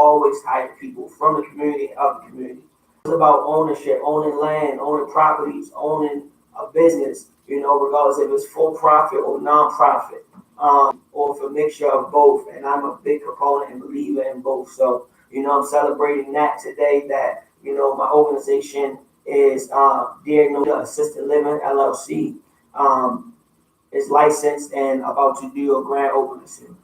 always hire people from the community and of the community. It's about ownership, owning land, owning properties, owning a business, regardless if it's for profit or non-profit, or if a mixture of both. And I'm a big proponent and believer in both. So, I'm celebrating that today that, my organization is Dear Neeuq Assisted Living LLC, is licensed and about to do a grand opening soon.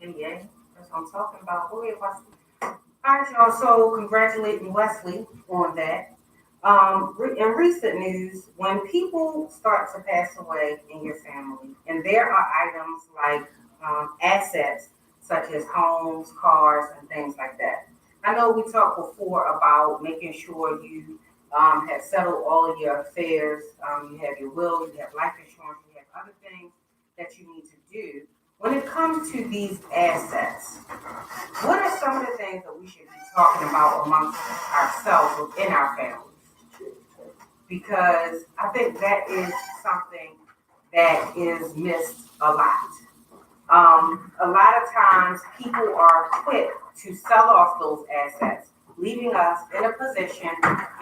Yeah, that's what I'm talking about. Go ahead, Wesley. All right, y'all. So congratulating Wesley on that. In recent news, when people start to pass away in your family, and there are items like assets such as homes, cars, and things like that. I know we talked before about making sure you have settled all of your affairs. You have your will, you have life insurance, you have other things that you need to do. When it comes to these assets, what are some of the things that we should be talking about amongst ourselves within our families? Because I think that is something that is missed a lot. A lot of times people are quick to sell off those assets, leaving us in a position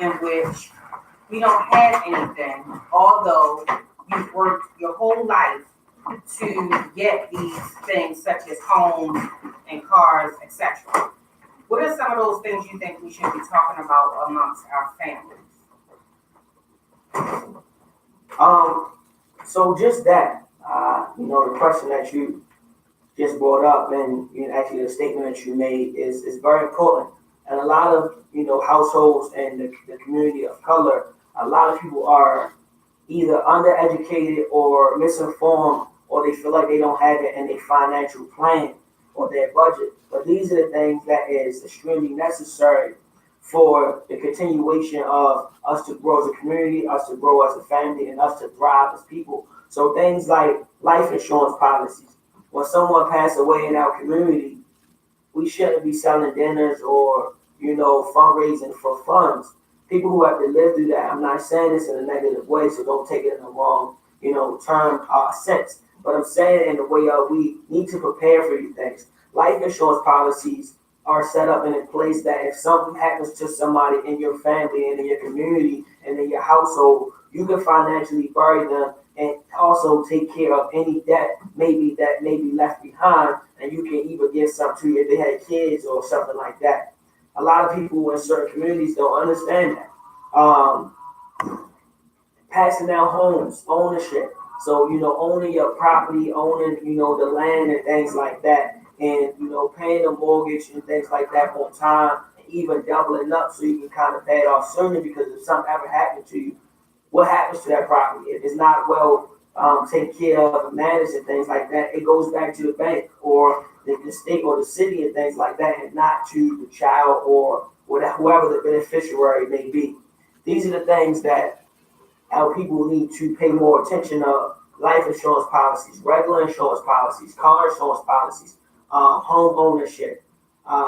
in which we don't have anything, although you've worked your whole life to get these things such as homes and cars, etc. What are some of those things you think we should be talking about amongst our families? So just that, the question that you just brought up and actually the statement that you made is very important. And a lot of, households and the community of color, a lot of people are either undereducated or misinformed, or they feel like they don't have it in their financial plan or their budget. But these are the things that is extremely necessary for the continuation of us to grow as a community, us to grow as a family, and us to thrive as people. So things like life insurance policies. When someone passed away in our community, we shouldn't be selling dinners or, fundraising for funds. People who have to live through that, I'm not saying this in a negative way, so don't take it in the wrong, term sense. But I'm saying it in the way of we need to prepare for these things. Life insurance policies are set up in a place that if something happens to somebody in your family and in your community and in your household, you can financially bury them and also take care of any debt that may be left behind, and you can even give something to if they had kids or something like that. A lot of people in certain communities don't understand that. Passing down homes, ownership. So, owning your property, owning, the land and things like that, and, paying a mortgage and things like that on time, and even doubling up so you can kind of pay it off sooner, because if something ever happened to you, what happens to that property? If it's not well taken care of and managed and things like that, it goes back to the bank or the state or the city and things like that, and not to the child or whatever, whoever the beneficiary may be. These are the things that our people need to pay more attention of: life insurance policies, regular insurance policies, car insurance policies, home ownership,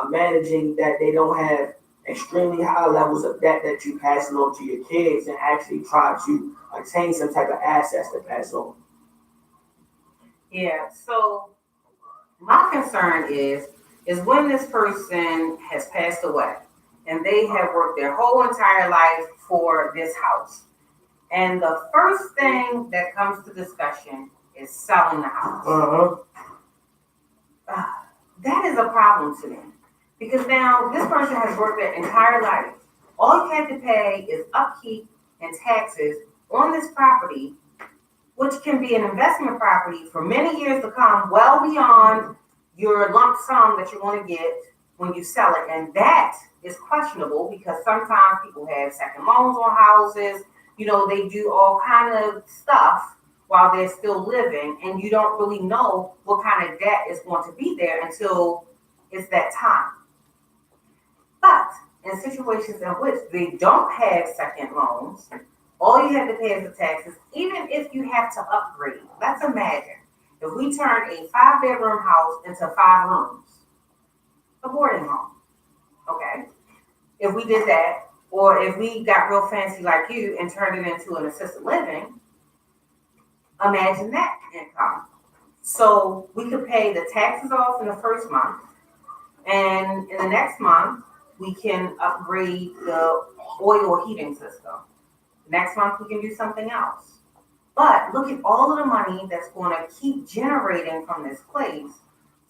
managing that they don't have extremely high levels of debt that you passing on to your kids, and actually try to attain some type of assets to pass on. Yeah, so my concern is when this person has passed away and they have worked their whole entire life for this house. And the first thing that comes to discussion is selling the house. Uh-huh. That is a problem to me. Because now this person has worked their entire life. All you have to pay is upkeep and taxes on this property, which can be an investment property for many years to come, well beyond your lump sum that you're going to get when you sell it. And that is questionable because sometimes people have second loans on houses. They do all kind of stuff while they're still living, and you don't really know what kind of debt is going to be there until it's that time. But in situations in which they don't have second loans, all you have to pay is the taxes, even if you have to upgrade. Let's imagine if we turn a 5-bedroom house into 5 rooms, a boarding home, okay? If we did that, or if we got real fancy like you and turned it into an assisted living, imagine that income. So we could pay the taxes off in the first month. And in the next month, we can upgrade the oil heating system. Next month, we can do something else. But look at all of the money that's going to keep generating from this place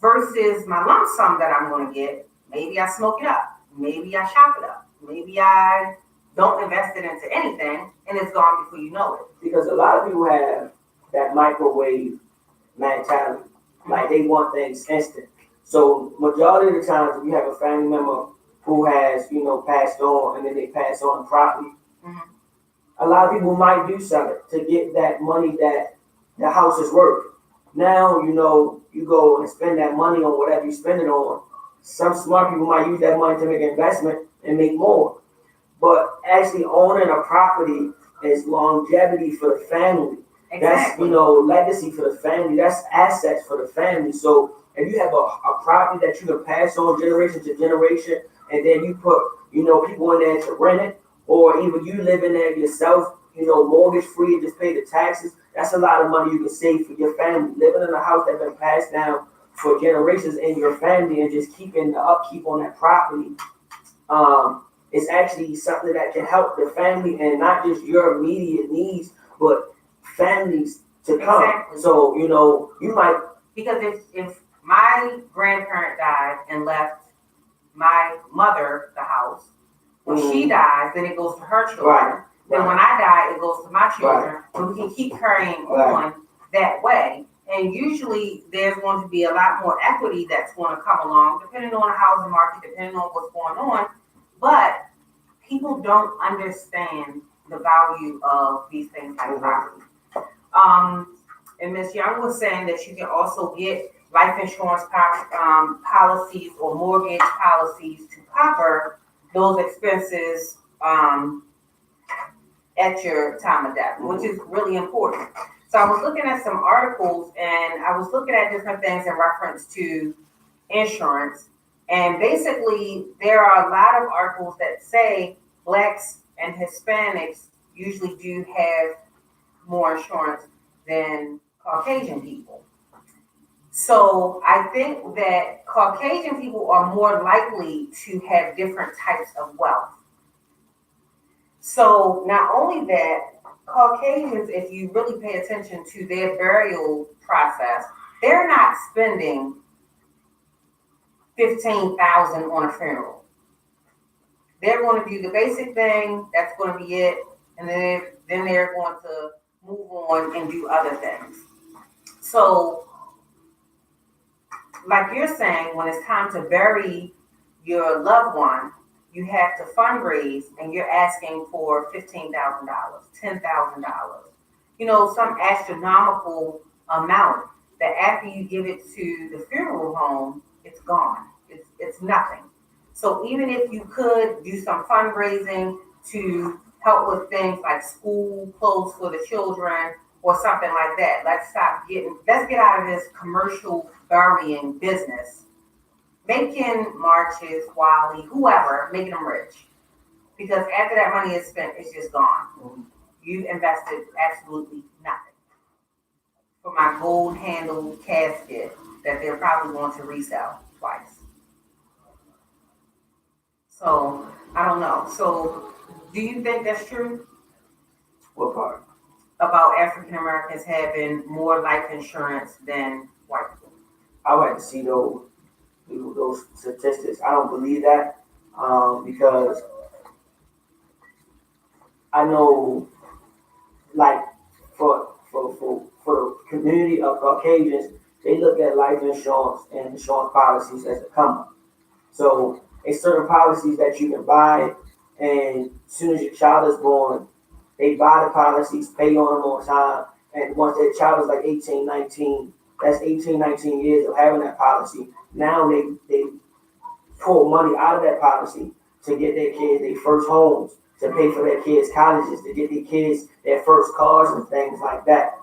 versus my lump sum that I'm going to get. Maybe I smoke it up. Maybe I chop it up. Maybe I don't invest it into anything and it's gone before you know it. Because a lot of people have that microwave mentality. Like they want things instant. So majority of the times if you have a family member who has, passed on and then they pass on property, Mhm. a lot of people might do something to get that money that the house is worth. Now, you go and spend that money on whatever you spend it on. Some smart people might use that money to make an investment and make more. But actually owning a property is longevity for the family. That's, Exactly. legacy for the family. That's assets for the family. So if you have a property that you can pass on generation to generation, and then you put, people in there to rent it, or even you live in there yourself, mortgage free and just pay the taxes, that's a lot of money you can save for your family. Living in a house that's been passed down for generations in your family and just keeping the upkeep on that property, it's actually something that can help the family and not just your immediate needs, but families to come. Exactly. So, you might. Because if my grandparent died and left my mother the house, when she dies, then it goes to her children. Right. Then when I die, it goes to my children. Right. And we can keep carrying Right. on that way. And usually there's going to be a lot more equity that's going to come along, depending on the housing market, depending on what's going on. But people don't understand the value of these things like property. And Ms. Young was saying that you can also get life insurance policies or mortgage policies to cover those expenses at your time of death, which is really important. So I was looking at some articles and I was looking at different things in reference to insurance. And basically, there are a lot of articles that say Blacks and Hispanics usually do have more insurance than Caucasian people. So I think that Caucasian people are more likely to have different types of wealth. So not only that, Caucasians, if you really pay attention to their burial process, they're not spending 15,000 on a funeral. They're going to do the basic thing. That's going to be it, and then they're going to move on and do other things. So, like you're saying, when it's time to bury your loved one, you have to fundraise, and you're asking for $15,000, $10,000. Some astronomical amount that after you give it to the funeral home, it's gone. It's nothing. So even if you could do some fundraising to help with things like school clothes for the children or something like that, let's get out of this commercial burying business. Making Marches, Wally, whoever, making them rich. Because after that money is spent, it's just gone. You've invested absolutely nothing. For my gold handled casket that they're probably going to resell twice. So I don't know. So do you think that's true What part? about African Americans having more life insurance than white people? I would like to see those statistics. I don't believe that because I know, like, for the community of Caucasians, they look at life insurance and insurance policies as a come up. So it's certain policies that you can buy, and as soon as your child is born, they buy the policies, pay on them on time, and once their child is like 18, 19, that's 18, 19 years of having that policy. Now they pull money out of that policy to get their kids their first homes, to pay for their kids' colleges, to get their kids their first cars and things like that.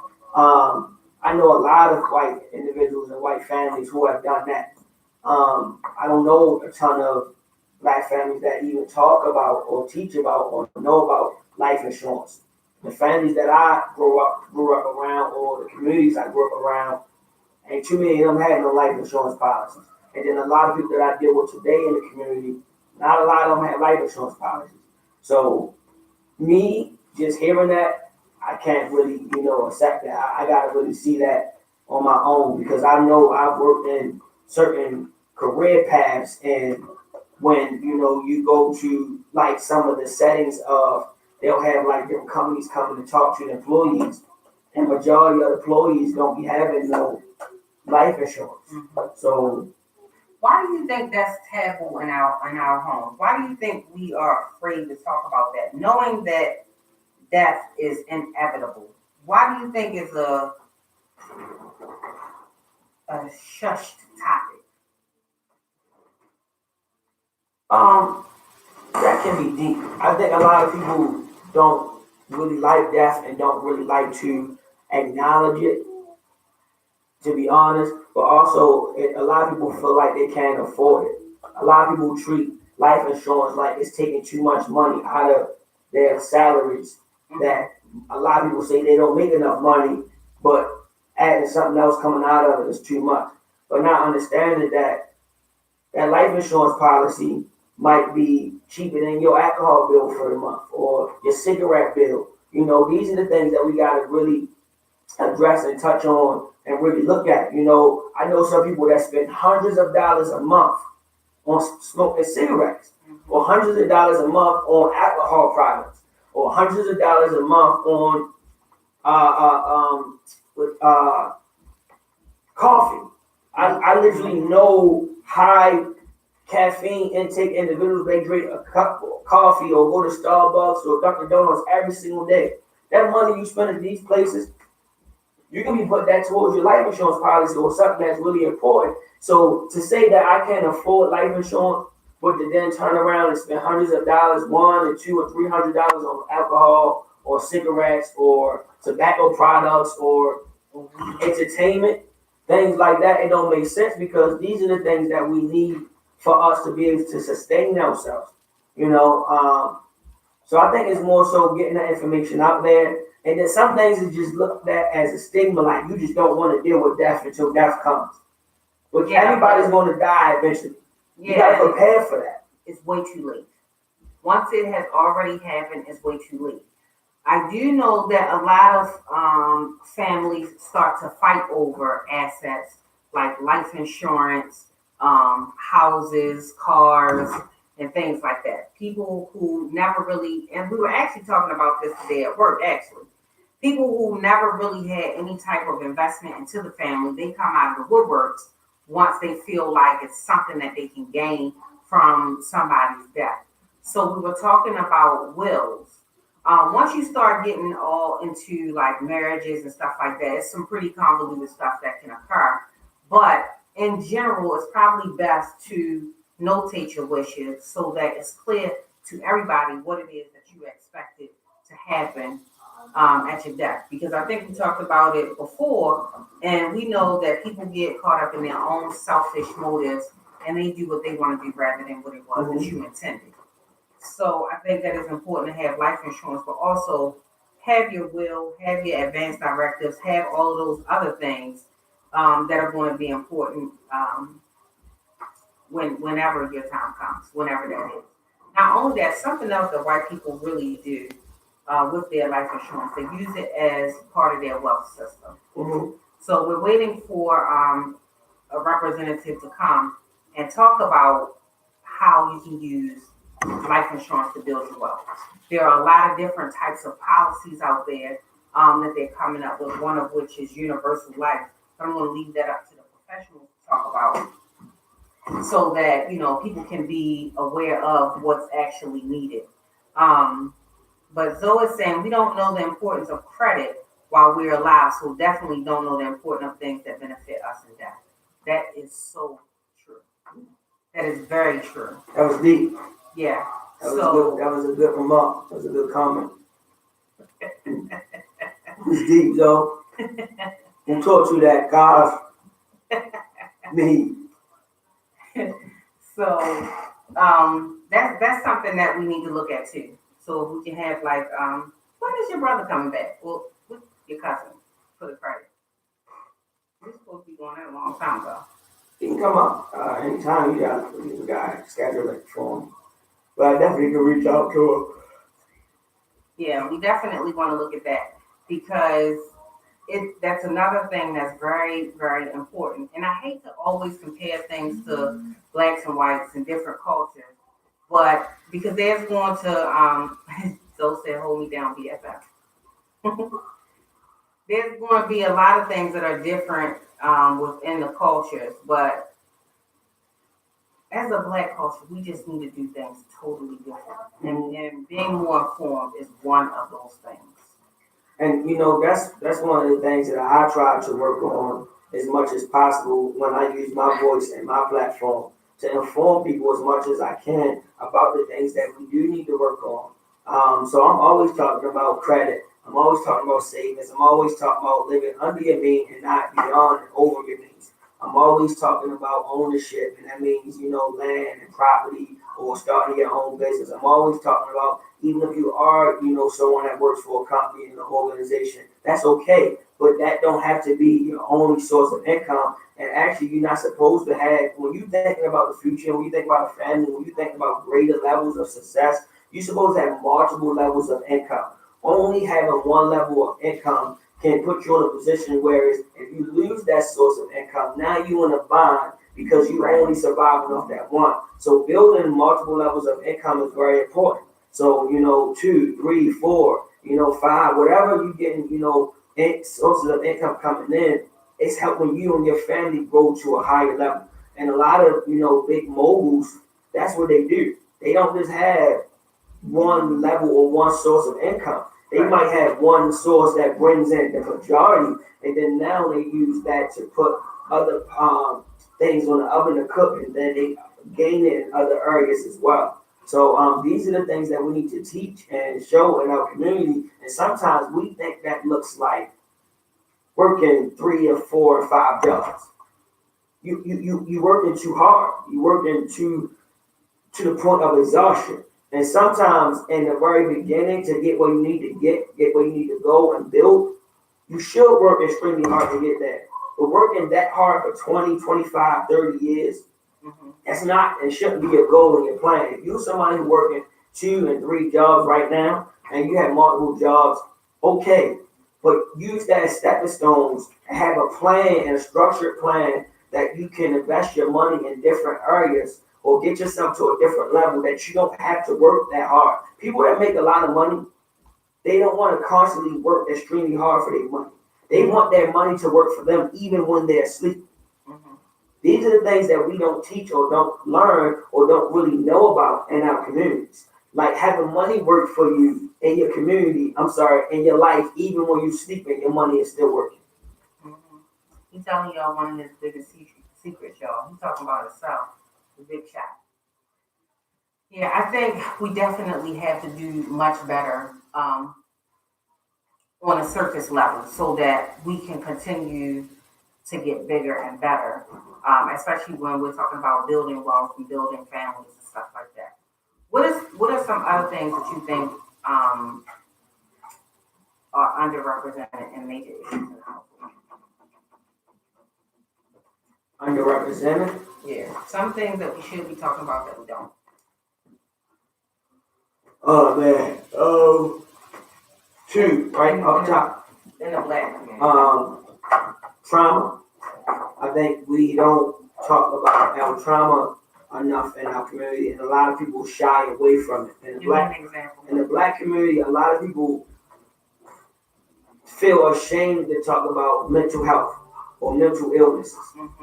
I know a lot of white individuals and white families who have done that. I don't know a ton of black families that even talk about or teach about or know about life insurance. The families that I grew up around, or the communities I grew up around, ain't too many of them had no life insurance policies. And then a lot of people that I deal with today in the community, not a lot of them have life insurance policies. So me just hearing that, I can't really, accept that. I gotta really see that on my own because I know I've worked in certain career paths and when, you go to like some of the settings of they'll have like different companies coming to talk to the employees and majority of the employees don't be having no life insurance. So Why do you think that's taboo in our homes? Why do you think we are afraid to talk about that, knowing that death is inevitable? Why do you think it's a shushed topic? um that can be deep. I think a lot of people don't really like death and don't really like to acknowledge it, to be honest. But also, a lot of people feel like they can't afford it. A lot of people treat life insurance like it's taking too much money out of their salaries. That a lot of people say they don't make enough money, but adding something else coming out of it is too much. But not understanding that life insurance policy might be cheaper than your alcohol bill for the month or your cigarette bill. These are the things that we got to really address and touch on and really look at. I know some people that spend hundreds of dollars a month on smoking cigarettes, or hundreds of dollars a month on alcohol products, or hundreds of dollars a month on uh, uh, um, with, coffee. I literally know high caffeine intake individuals. They drink a cup of coffee or go to Starbucks or Dunkin' Donuts every single day. That money you spend at these places, you can be put that towards your life insurance policy or something that's really important. So to say that I can't afford life insurance, but to then turn around and spend hundreds of dollars, $100 or $200 on alcohol or cigarettes or tobacco products or entertainment, things like that, it don't make sense because these are the things that we need for us to be able to sustain ourselves. You know, so I think it's more so getting that information out there. And then some things is just looked at as a stigma, like you just don't want to deal with death until death comes. But everybody's going to die eventually. You got to prepare for that. It's way too late. Once it has already happened, it's way too late. I do know that a lot of families start to fight over assets like life insurance, houses, cars, and things like that. People who never really, and we were actually talking about this today at work, actually. People who never really had any type of investment into the family, they come out of the woodworks once they feel like it's something that they can gain from somebody's death. So we were talking about wills. Once you start getting all into like marriages and stuff like that, it's some pretty convoluted stuff that can occur. But in general, it's probably best to notate your wishes so that it's clear to everybody what it is that you expected to happen at your death. Because I think we talked about it before, and we know that people get caught up in their own selfish motives and they do what they want to do rather than what it was that you intended. So I think that it's important to have life insurance, but also have your will, have your advance directives, have all of those other things that are going to be important whenever your time comes, whenever that is. Not only that, something else that white people really do with their life insurance, they use it as part of their wealth system. So we're waiting for a representative to come and talk about how you can use life insurance to build your wealth. There are a lot of different types of policies out there that they're coming up with, one of which is universal life. But I'm going to leave that up to the professionals to talk about so that, people can be aware of what's actually needed. But Zoe is saying we don't know the importance of credit while we're alive, so definitely don't know the importance of things that benefit us in death. That is so true. That is very true. That was deep. Yeah. That was a good remark. That was a good comment. It was deep, though. Who taught you that, God? Me. So that's something that we need to look at too. So we can have like, when is your brother coming back? Well, your cousin for the credit. We're supposed to be going there a long time ago. He can come up anytime. You got schedule it for him. But I definitely can reach out to him. Yeah, we definitely want to look at that because that's another thing that's very, very important. And I hate to always compare things to blacks and whites and different cultures, but because there's going to so said hold me down BFF. There's going to be a lot of things that are different within the cultures, but as a black culture, we just need to do things totally different. And being more informed is one of those things. And that's one of the things that I try to work on as much as possible when I use my voice and my platform to inform people as much as I can about the things that we do need to work on. So I'm always talking about credit. I'm always talking about savings. I'm always talking about living under your means and not beyond and over your means. I'm always talking about ownership, and that means, land and property or starting your own business. I'm always talking about even if you are, someone that works for a company and an organization, that's okay. But that don't have to be your only source of income. And actually, you're not supposed to have, when you're thinking about the future, when you think about a family, when you think about greater levels of success, you're supposed to have multiple levels of income. Only having one level of income can put you in a position where if you lose that source of income, now you're in a bind because you only surviving off that one. So building multiple levels of income is very important. So, two, three, four, five, whatever you getting, sources of income coming in, it's helping you and your family grow to a higher level. And a lot of, big moguls, that's what they do. They don't just have one level or one source of income. They might have one source that brings in the majority, and then now they use that to put other things on the oven to cook, and then they gain it in other areas as well. So these are the things that we need to teach and show in our community. And sometimes we think that looks like working 3 or 4 or 5 jobs. You working too hard. You working to the point of exhaustion. And sometimes in the very beginning, to get where you need to get where you need to go and build, you should work extremely hard to get there. But working that hard for 20, 25, 30 years, that's not, it shouldn't be a goal in your plan. If you're somebody who's working 2 and 3 jobs right now, and you have multiple jobs, okay. But use that as stepping stones and have a plan and a structured plan that you can invest your money in different areas or get yourself to a different level that you don't have to work that hard. People that make a lot of money, they don't want to constantly work extremely hard for their money. They want their money to work for them even when they're asleep. These are the things that we don't teach or don't learn or don't really know about in our communities. Like having money work for you in your community, in your life, even when you're sleeping, your money is still working. He's telling y'all one of his biggest secrets, y'all. He's talking about himself, the big shot. Yeah, I think we definitely have to do much better on a surface level so that we can continue to get bigger and better, especially when we're talking about building wealth and building families and stuff like that. What are some other things that you think are underrepresented in major issues in the household? Underrepresented? Yeah, some things that we should be talking about that we don't. Oh man. Two, right up top. In the black community. Trauma. I think we don't talk about our trauma enough in our community, and a lot of people shy away from it. Give me an example. In the black community, a lot of people feel ashamed to talk about mental health or mental illnesses,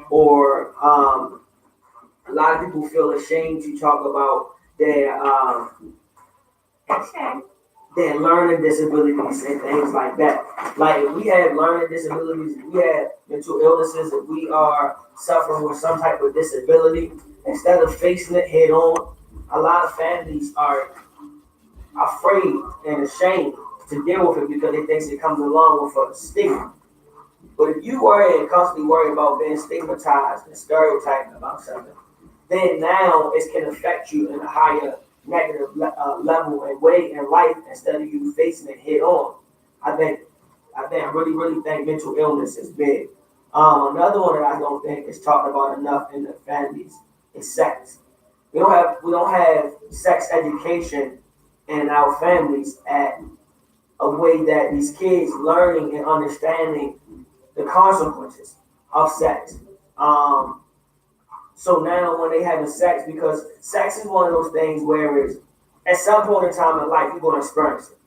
or a lot of people feel ashamed to talk about their learning disabilities and things like that. Like if we have learning disabilities, if we have mental illnesses, if we are suffering with some type of disability, instead of facing it head on, a lot of families are afraid and ashamed to deal with it because they think it comes along with a stigma. But if you worry and constantly worry about being stigmatized and stereotyped about something, then now it can affect you in a higher negative level and way in life instead of you facing it head on. I really think mental illness is big. Another one that I don't think is talked about enough in the families is sex. We don't have sex education in our families at a way that these kids learning and understanding the consequences of sex. Um, so now when they having sex, because sex is one of those things where it's at some point in time in life you're gonna experience it.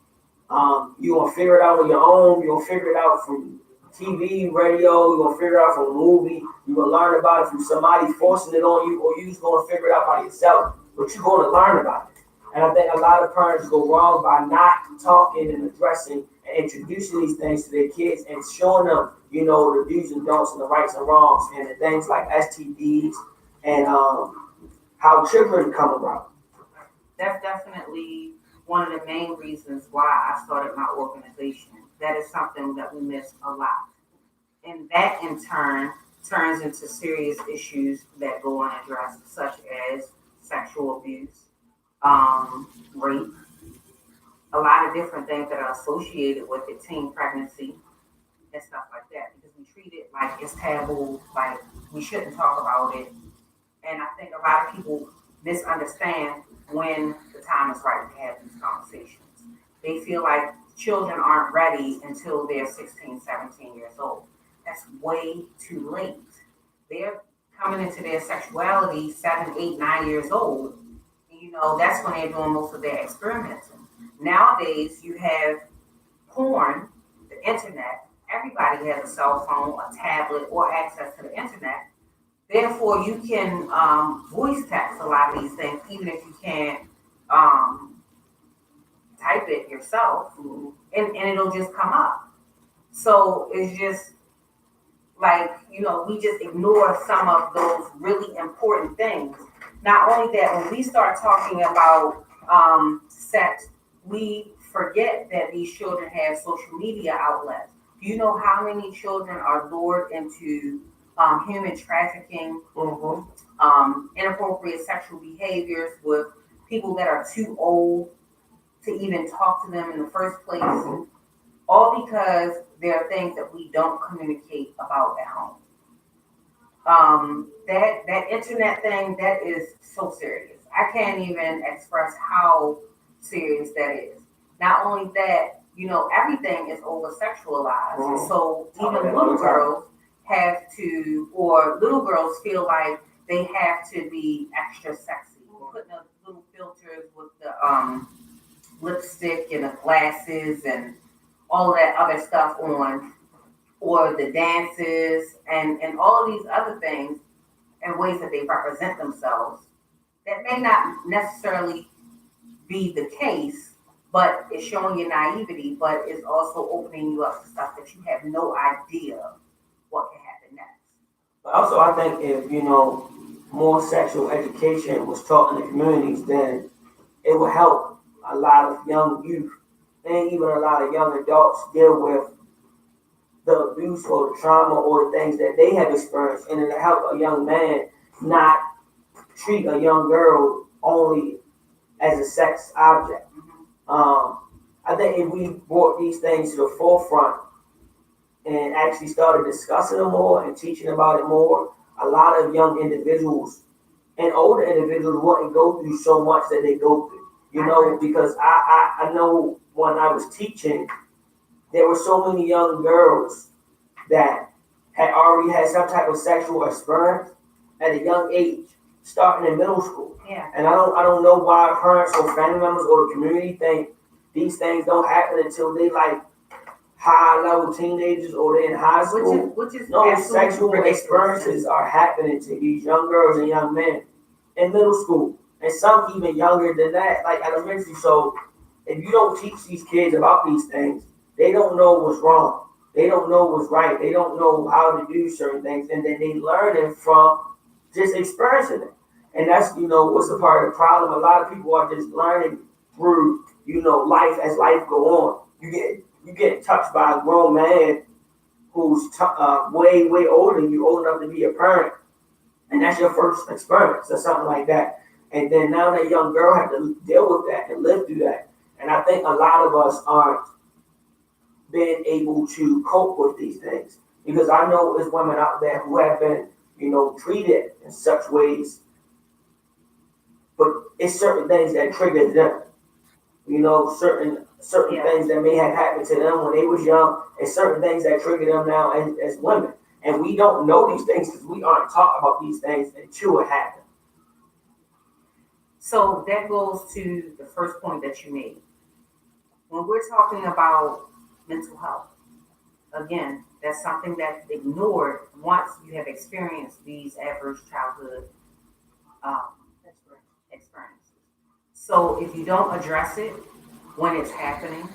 You gonna figure it out on your own. You gonna figure it out from TV, radio. You gonna figure it out from a movie. You gonna learn about it from somebody forcing it on you, or you just gonna figure it out by yourself. But you're gonna learn about it. And I think a lot of parents go wrong by not talking and addressing and introducing these things to their kids and showing them, the do's and don'ts and the rights and wrongs and the things like STDs and how children come about. That's definitely one of the main reasons why I started my organization. That is something that we miss a lot. And that in turn turns into serious issues that go unaddressed, such as sexual abuse, rape, a lot of different things that are associated with it, teen pregnancy, and stuff like that. Because we treat it like it's taboo, like we shouldn't talk about it. And I think a lot of people misunderstand when the time is right to have these conversations. They feel like children aren't ready until they're 16, 17 years old. That's way too late. They're coming into their sexuality 7, 8, 9 years old. And, that's when they're doing most of their experimenting. Nowadays, you have porn, the internet. Everybody has a cell phone, a tablet, or access to the internet. Therefore, you can voice text a lot of these things, even if you can't um, type it yourself, and it'll just come up. So it's just like, we just ignore some of those really important things. Not only that, when we start talking about sex, we forget that these children have social media outlets. Do you know how many children are lured into human trafficking, inappropriate sexual behaviors with people that are too old to even talk to them in the first place, all because there are things that we don't communicate about at home. That internet thing, that is so serious. I can't even express how serious that is. Not only that, everything is over sexualized. So even little girls have to, or little girls feel like they have to be extra sexy. Putting the little filters with the lipstick and the glasses and all that other stuff on, or the dances and all of these other things and ways that they represent themselves. That may not necessarily be the case, but it's showing your naivety, but it's also opening you up to stuff that you have no idea what can happen next. But also, I think if more sexual education was taught in the communities, then it will help a lot of young youth and even a lot of young adults deal with the abuse or the trauma or the things that they have experienced, and it'll help a young man not treat a young girl only as a sex object. I think if we brought these things to the forefront and actually started discussing them more and teaching about it more, a lot of young individuals and older individuals wouldn't go through so much that they go through. Because I know when I was teaching, there were so many young girls that had already had some type of sexual experience at a young age, starting in middle school. Yeah. And I don't know why parents or family members or the community think these things don't happen until they like high level teenagers or they're in high school. Which is no, absolutely sexual ridiculous. experiences are happening to these young girls and young men in middle school, and some even younger than that, like elementary. So if you don't teach these kids about these things, they don't know what's wrong. They don't know what's right. They don't know how to do certain things, and then they learn it from just experiencing it. And that's what's a part of the problem. A lot of people are just learning through life as life go on. You get touched by a grown man who's way older than you, old enough to be a parent, and that's your first experience or something like that. And then now that young girl had to deal with that and live through that. And I think a lot of us aren't been able to cope with these things. Because I know there's women out there who have been, treated in such ways, but it's certain things that trigger them. Certain Yeah. things that may have happened to them when they was young, and certain things that trigger them now as women. And we don't know these things because we aren't taught about these things until it happens. So that goes to the first point that you made. When we're talking about mental health, again, that's something that's ignored once you have experienced these adverse childhood um, experiences. So if you don't address it when it's happening,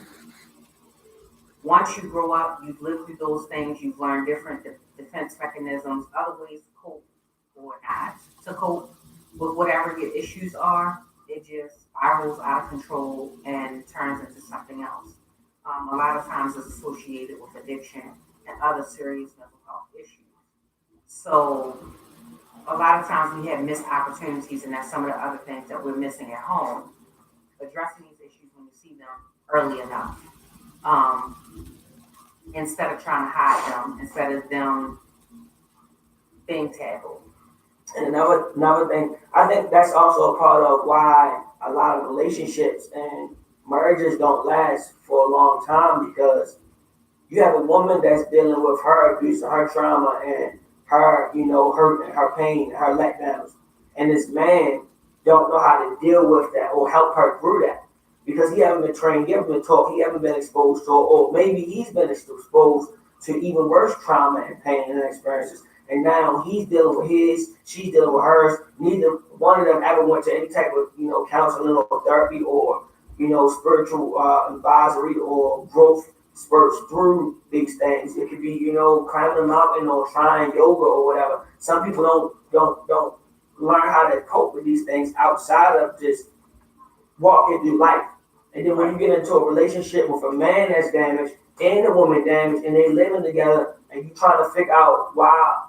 once you grow up, you've lived through those things, you've learned different defense mechanisms, other ways to cope or not to cope with whatever your issues are, it just spirals out of control and turns into something else. A lot of times it's associated with addiction and other serious mental health issues. So a lot of times we have missed opportunities, and that's some of the other things that we're missing at home. Addressing these issues when you see them early enough. Instead of trying to hide them, instead of them being taboo. And another thing, I think that's also a part of why a lot of relationships and marriages don't last for a long time, because you have a woman that's dealing with her abuse and her trauma and her, hurt and her pain and her letdowns. And this man don't know how to deal with that or help her through that, because he haven't been trained, he haven't been taught, he haven't been exposed to, or maybe he's been exposed to even worse trauma and pain and experiences. And now he's dealing with his, she's dealing with hers. Neither one of them ever went to any type of, counseling or therapy or, spiritual advisory or growth spurts through these things. It could be, climbing a mountain or trying yoga or whatever. Some people don't learn how to cope with these things outside of just walking through life. And then when you get into a relationship with a man that's damaged and a woman damaged, and they living together, and you trying to figure out why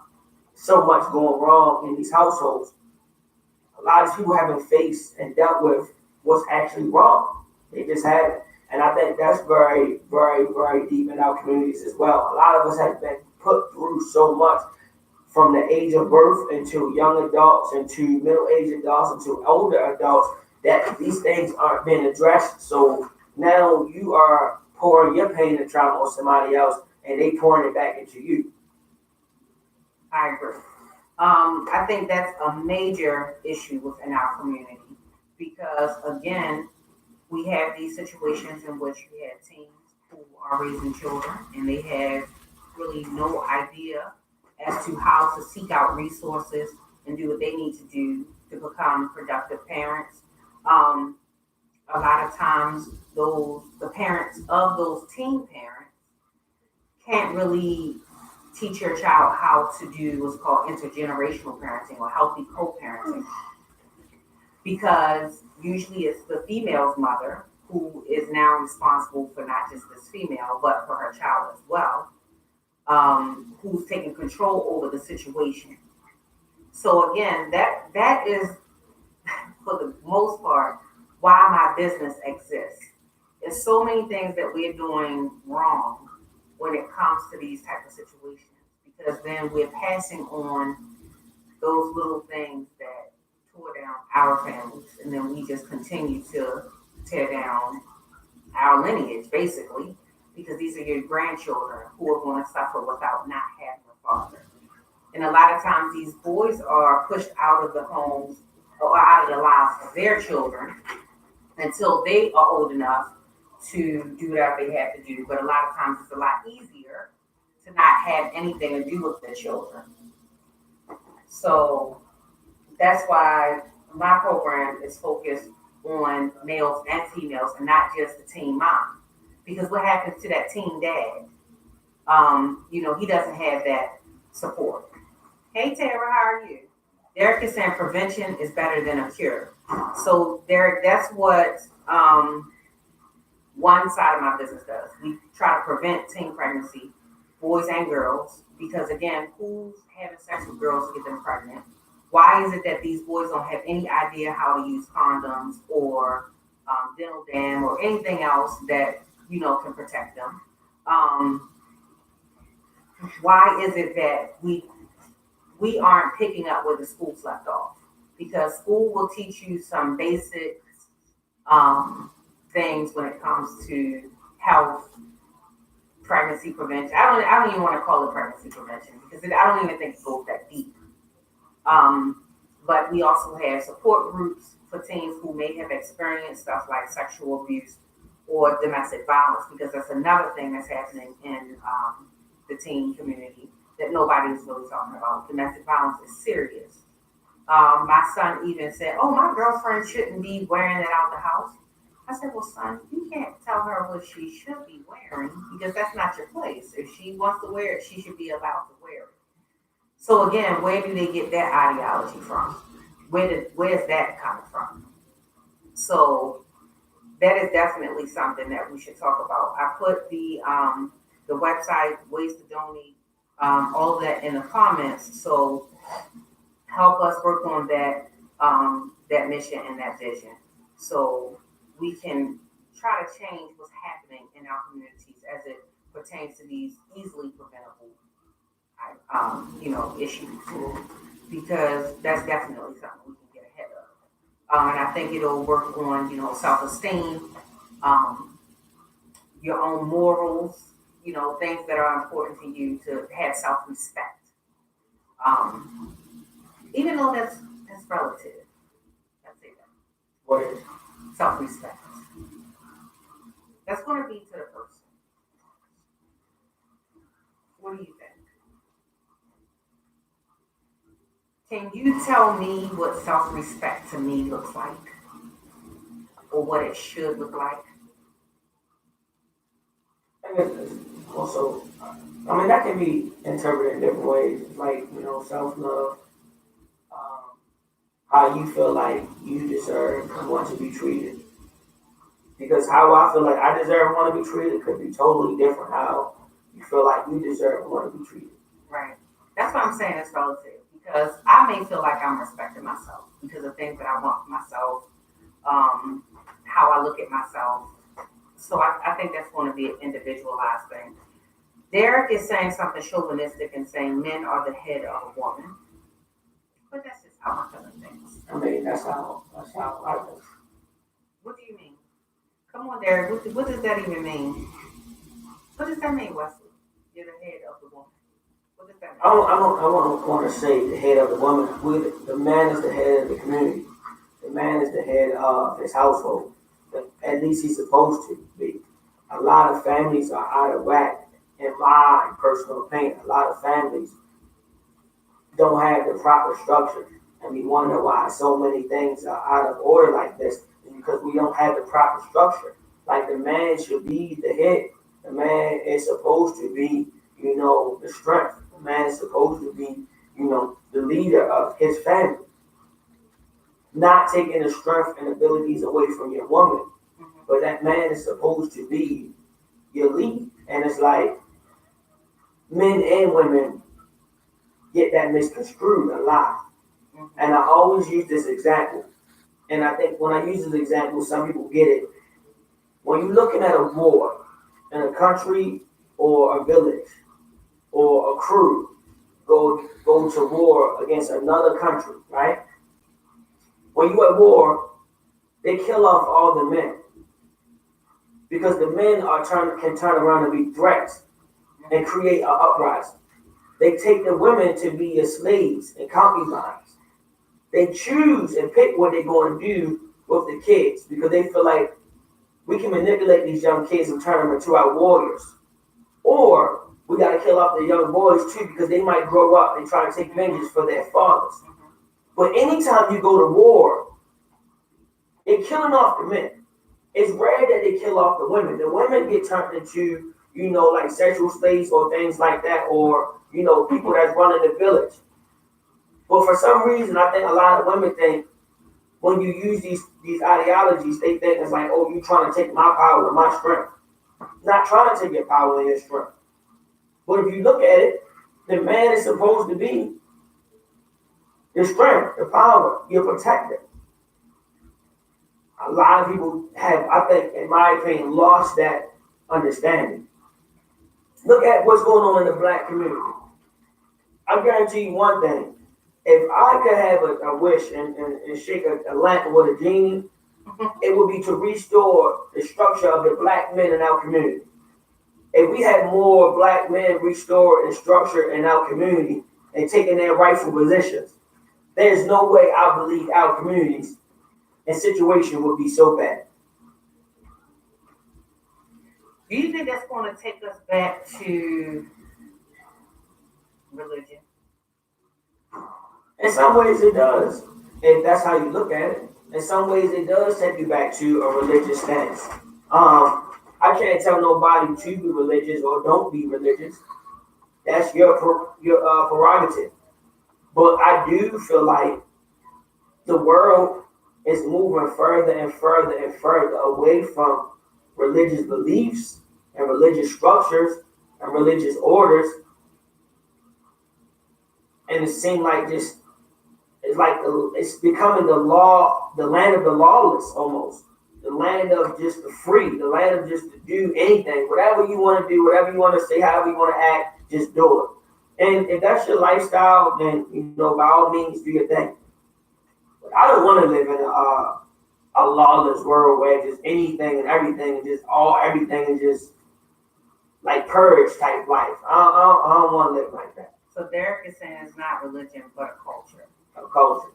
so much going wrong in these households, a lot of people haven't faced and dealt with what's actually wrong. They just haven't. And I think that's very, very, very deep in our communities as well. A lot of us have been put through so much from the age of birth into young adults, into middle-aged adults, into older adults, that these things aren't being addressed. So now you are pouring your pain and trauma on somebody else, and they pouring it back into you. I agree. I think that's a major issue within our community because, again, we have these situations in which we have teens who are raising children and they have really no idea as to how to seek out resources and do what they need to do to become productive parents. Um, a lot of times, the parents of those teen parents can't really teach your child how to do what's called intergenerational parenting or healthy co-parenting because usually it's the female's mother who is now responsible for not just this female but for her child as well, who's taking control over the situation. So again, that is for the most part why my business exists. There's so many things that we're doing wrong when it comes to these type of situations because then we're passing on those little things that tore down our families and then we just continue to tear down our lineage basically because these are your grandchildren who are going to suffer without not having a father. And a lot of times these boys are pushed out of the homes or out of the lives of their children until they are old enough to do whatever they have to do. But a lot of times it's a lot easier to not have anything to do with the children. So that's why my program is focused on males and females and not just the teen mom. Because what happens to that teen dad? He doesn't have that support. Hey Tara, how are you? Derek is saying prevention is better than a cure. So Derek, that's what one side of my business does. We try to prevent teen pregnancy, boys and girls, because again, who's having sex with girls to get them pregnant? Why is it that these boys don't have any idea how to use condoms or dental dam or anything else that can protect them? Why is it that we aren't picking up where the schools left off? Because school will teach you some basic um, things when it comes to health, pregnancy prevention. I don't even want to call it pregnancy prevention because I don't even think it goes that deep. Um, but we also have support groups for teens who may have experienced stuff like sexual abuse or domestic violence, because that's another thing that's happening in the teen community that nobody is really talking about. Domestic violence is serious. My son even said, "Oh, my girlfriend shouldn't be wearing it out the house." I said, "Well, son, you can't tell her what she should be wearing because that's not your place. If she wants to wear it, she should be allowed to wear it." So again, where do they get that ideology from? Where's that coming from? So that is definitely something that we should talk about. I put the website, ways to donate, all of that in the comments. So help us work on that mission and that vision, so we can try to change what's happening in our communities as it pertains to these easily preventable issues, because that's definitely something we can get ahead of. And I think it'll work on, self-esteem, um, your own morals, things that are important to you to have self-respect. Um, Even though that's relative, that's it. What is? Self-respect. That's going to be to the person. What do you think? Can you tell me what self-respect to me looks like, or what it should look like? I guess it's also, I mean, that can be interpreted in different ways, like, self-love, um, how you feel like you deserve and want to be treated. Because how I feel like I deserve and want to be treated could be totally different how you feel like you deserve and want to be treated. Right. That's what I'm saying. It's relative, because I may feel like I'm respecting myself because of things that I want for myself, how I look at myself. So I think that's going to be an individualized thing. Derek is saying something chauvinistic and saying men are the head of a woman, but that's just how I'm feeling things. I mean, that's how I feel. What do you mean? Come on, Derek. What does that even mean? What does that mean, Wesley? You're the head of the woman. What does that mean? I don't want to say the head of the woman. The man is the head of the community. The man is the head of his household. At least he's supposed to be. A lot of families are out of whack, in my personal opinion. A lot of families don't have the proper structure. And we wonder why so many things are out of order like this. It's because we don't have the proper structure. Like, the man should be the head. The man is supposed to be, the strength. The man is supposed to be, the leader of his family. Not taking the strength and abilities away from your woman. But that man is supposed to be your lead. And it's like men and women get that misconstrued a lot. And I always use this example. And I think when I use this example, some people get it. When you're looking at a war in a country or a village or a crew go to war against another country, right? When you're at war, they kill off all the men. Because the men can turn around and be threats and create an uprising. They take the women to be your slaves and concubines. They choose and pick what they're going to do with the kids because they feel like we can manipulate these young kids and turn them into our warriors. Or we got to kill off the young boys too because they might grow up and try to take vengeance for their fathers. But anytime you go to war, they're killing off the men. It's rare that they kill off the women. The women get turned into, like sexual slaves or things like that, or, people that's running the village. But for some reason, I think a lot of women think when you use these ideologies, they think it's like, oh, you're trying to take my power and my strength. Not trying to take your power and your strength. But if you look at it, the man is supposed to be the strength, the power, your protector. A lot of people have, I think, in my opinion, lost that understanding. Look at what's going on in the black community. I guarantee you one thing. If I could have a wish and shake a lamp with a genie, it would be to restore the structure of the black men in our community. If we had more black men restored and structured in our community and taking their rightful positions, there's no way I believe our communities and situation would be so bad. Do you think that's going to take us back to religion? In some ways, it does, if that's how you look at it. In some ways, it does take you back to a religious stance. I can't tell nobody to be religious or don't be religious. That's your prerogative. But I do feel like the world is moving further and further and further away from religious beliefs and religious structures and religious orders, and it seems like just it's becoming the law, the land of the lawless almost, the land of just the free, the land of just to do anything, whatever you want to do, whatever you want to say, however you want to act, just do it. And if that's your lifestyle, then by all means do your thing. But I don't want to live in a lawless world where just anything and everything and just everything is just like purge type life. I don't want to live like that. So Derek is saying it's not religion but a culture. A culture.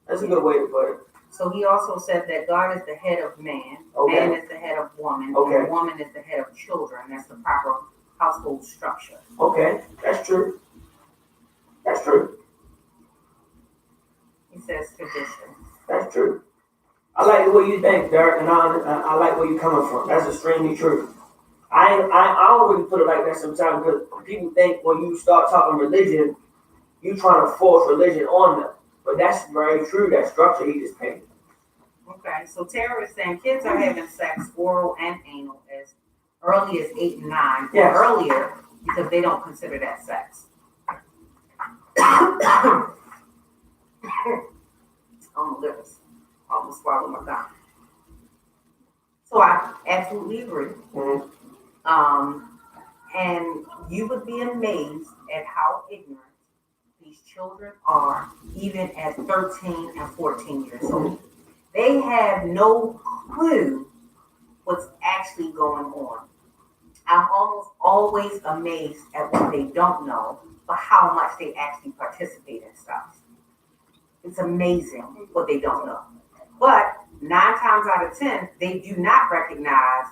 That's a good way to put it. So he also said that God is the head of man, Okay. man is the head of woman, Okay. and woman is the head of children. That's the proper household structure. Okay, that's true. That's true. He says tradition. That's true. I like the way you think, Derek, and I like where you're coming from. That's extremely true. I don't really put it like that sometimes because people think when you start talking religion, you trying to force religion on them. But that's very true, that structure he just painted. Okay, so Tara is saying kids are having sex, oral and anal, as early as 8 and 9, Yes. or earlier, because they don't consider that sex. Oh my goodness, I almost swallowed my gum. So I absolutely agree. Mm-hmm. And you would be amazed at how ignorant these children are, even at 13 and 14 years old. They have no clue what's actually going on. I'm almost always amazed at what they don't know, but how much they actually participate in stuff. It's amazing what they don't know. But 9 times out of 10, they do not recognize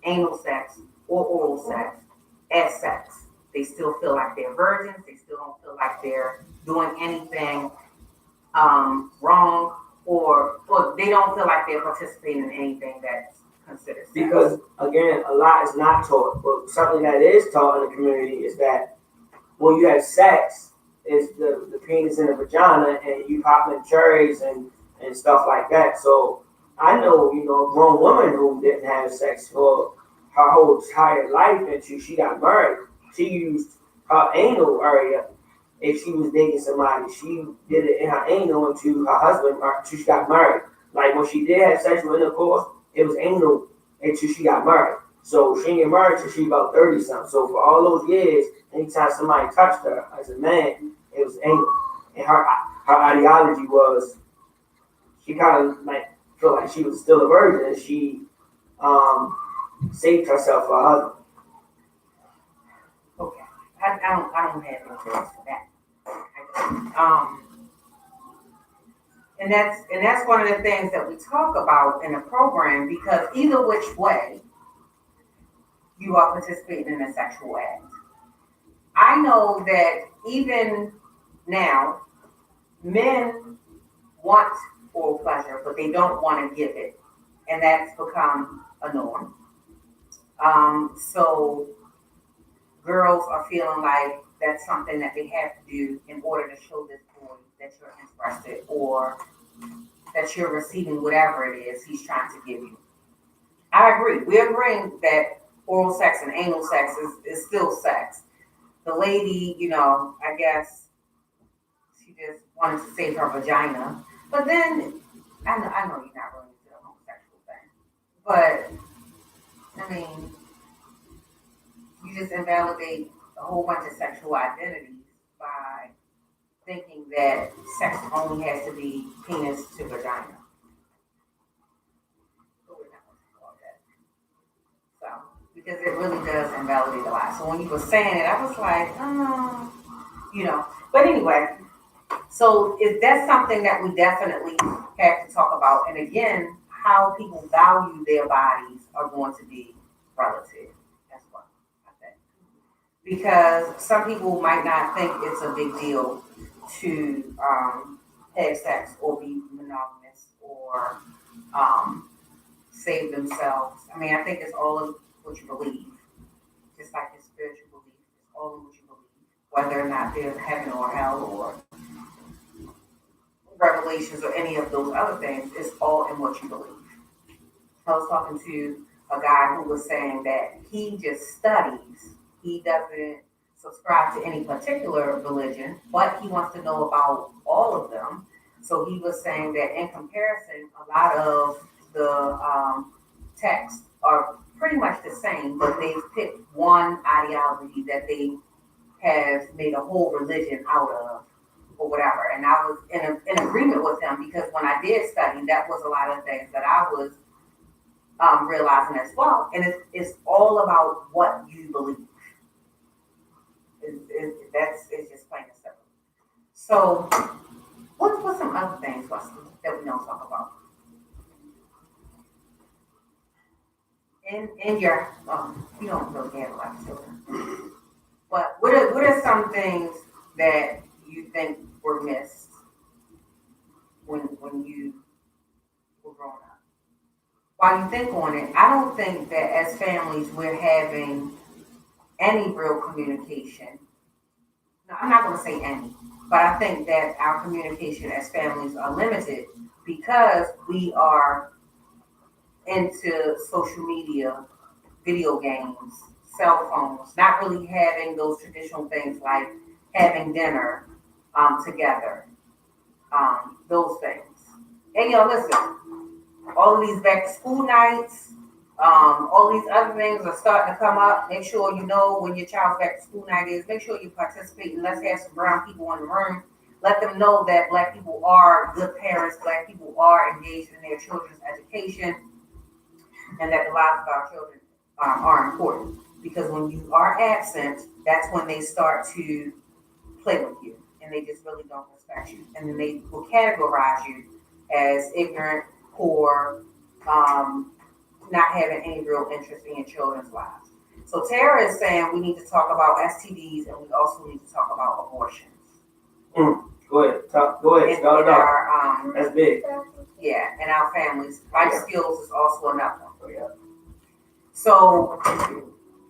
anal sex or oral sex as sex. They still feel like they're virgins. They still don't feel like they're doing anything wrong, or they don't feel like they're participating in anything that's considered sex. Because, again, a lot is not taught. But something that is taught in the community is that when you have sex, is the penis in the vagina, and you popping cherries and stuff like that. So I know, a grown woman who didn't have sex for her whole entire life until she got married. She used her anal area if she was dating somebody. She did it in her anal until her husband, until she got married. Like when she did have sexual intercourse, it was anal until she got married. So she didn't get married till she was about 30 something. So for all those years, anytime somebody touched her as a man, it was anal. And her ideology was she kind of like felt like she was still a virgin, and she saved herself for her husband. Okay, I don't have any words for that. And that's one of the things that we talk about in the program, because either which way, you are participating in a sexual act. I know that even now, men want oral pleasure, but they don't want to give it, and that's become a norm. So girls are feeling like that's something that they have to do in order to show this boy that you're interested, or that you're receiving whatever it is he's trying to give you. I agree. We're agreeing that oral sex and anal sex is still sex. The lady, I guess she just wanted to save her vagina. But then, I know you're not really into the homosexual thing. But, I mean, you just validate a whole bunch of sexual identities by thinking that sex only has to be penis to vagina. But we're not going to talk about that. So, because it really does invalidate a lot. So when you were saying it, I was like, But anyway, so that's something that we definitely have to talk about. And again, how people value their bodies are going to be relative as well, I think. Because some people might not think it's a big deal to have sex or be monogamous or save themselves. I mean, I think it's all of what you believe. Just like your spiritual belief, it's all of what you believe. Whether or not there's heaven or hell or revelations or any of those other things, it's all in what you believe. I was talking to a guy who was saying that he just studies. He doesn't subscribe to any particular religion, but he wants to know about all of them. So he was saying that in comparison, a lot of the texts are pretty much the same, but they've picked one ideology that they have made a whole religion out of or whatever. And I was in agreement with him because when I did study, that was a lot of things that I was realizing as well. And it's all about what you believe. It's just plain and simple. So, what's some other things, Wesley, that we don't talk about? In your, you don't really have a lot of children, but what are some things that you think were missed when you were growing up? While you think on it, I don't think that as families we're having any real communication. No, I'm not going to say any, but I think that our communication as families are limited because we are into social media, video games, cell phones, not really having those traditional things like having dinner together, those things. And listen, all of these back to school nights, all these other things are starting to come up. Make sure you know when your child's back to school night is. Make sure you participate and let's have some brown people in the room. Let them know that Black people are good parents, Black people are engaged in their children's education, and that the lives of our children are important. Because when you are absent, that's when they start to play with you, and they just really don't respect you. And then they will categorize you as ignorant, poor, not having any real interest in your children's lives. So Tara is saying we need to talk about STDs, and we also need to talk about abortions. Go ahead. Go ahead. Start it off. That's big. Yeah, and our families. Life skills is also another one. Oh, yeah. So,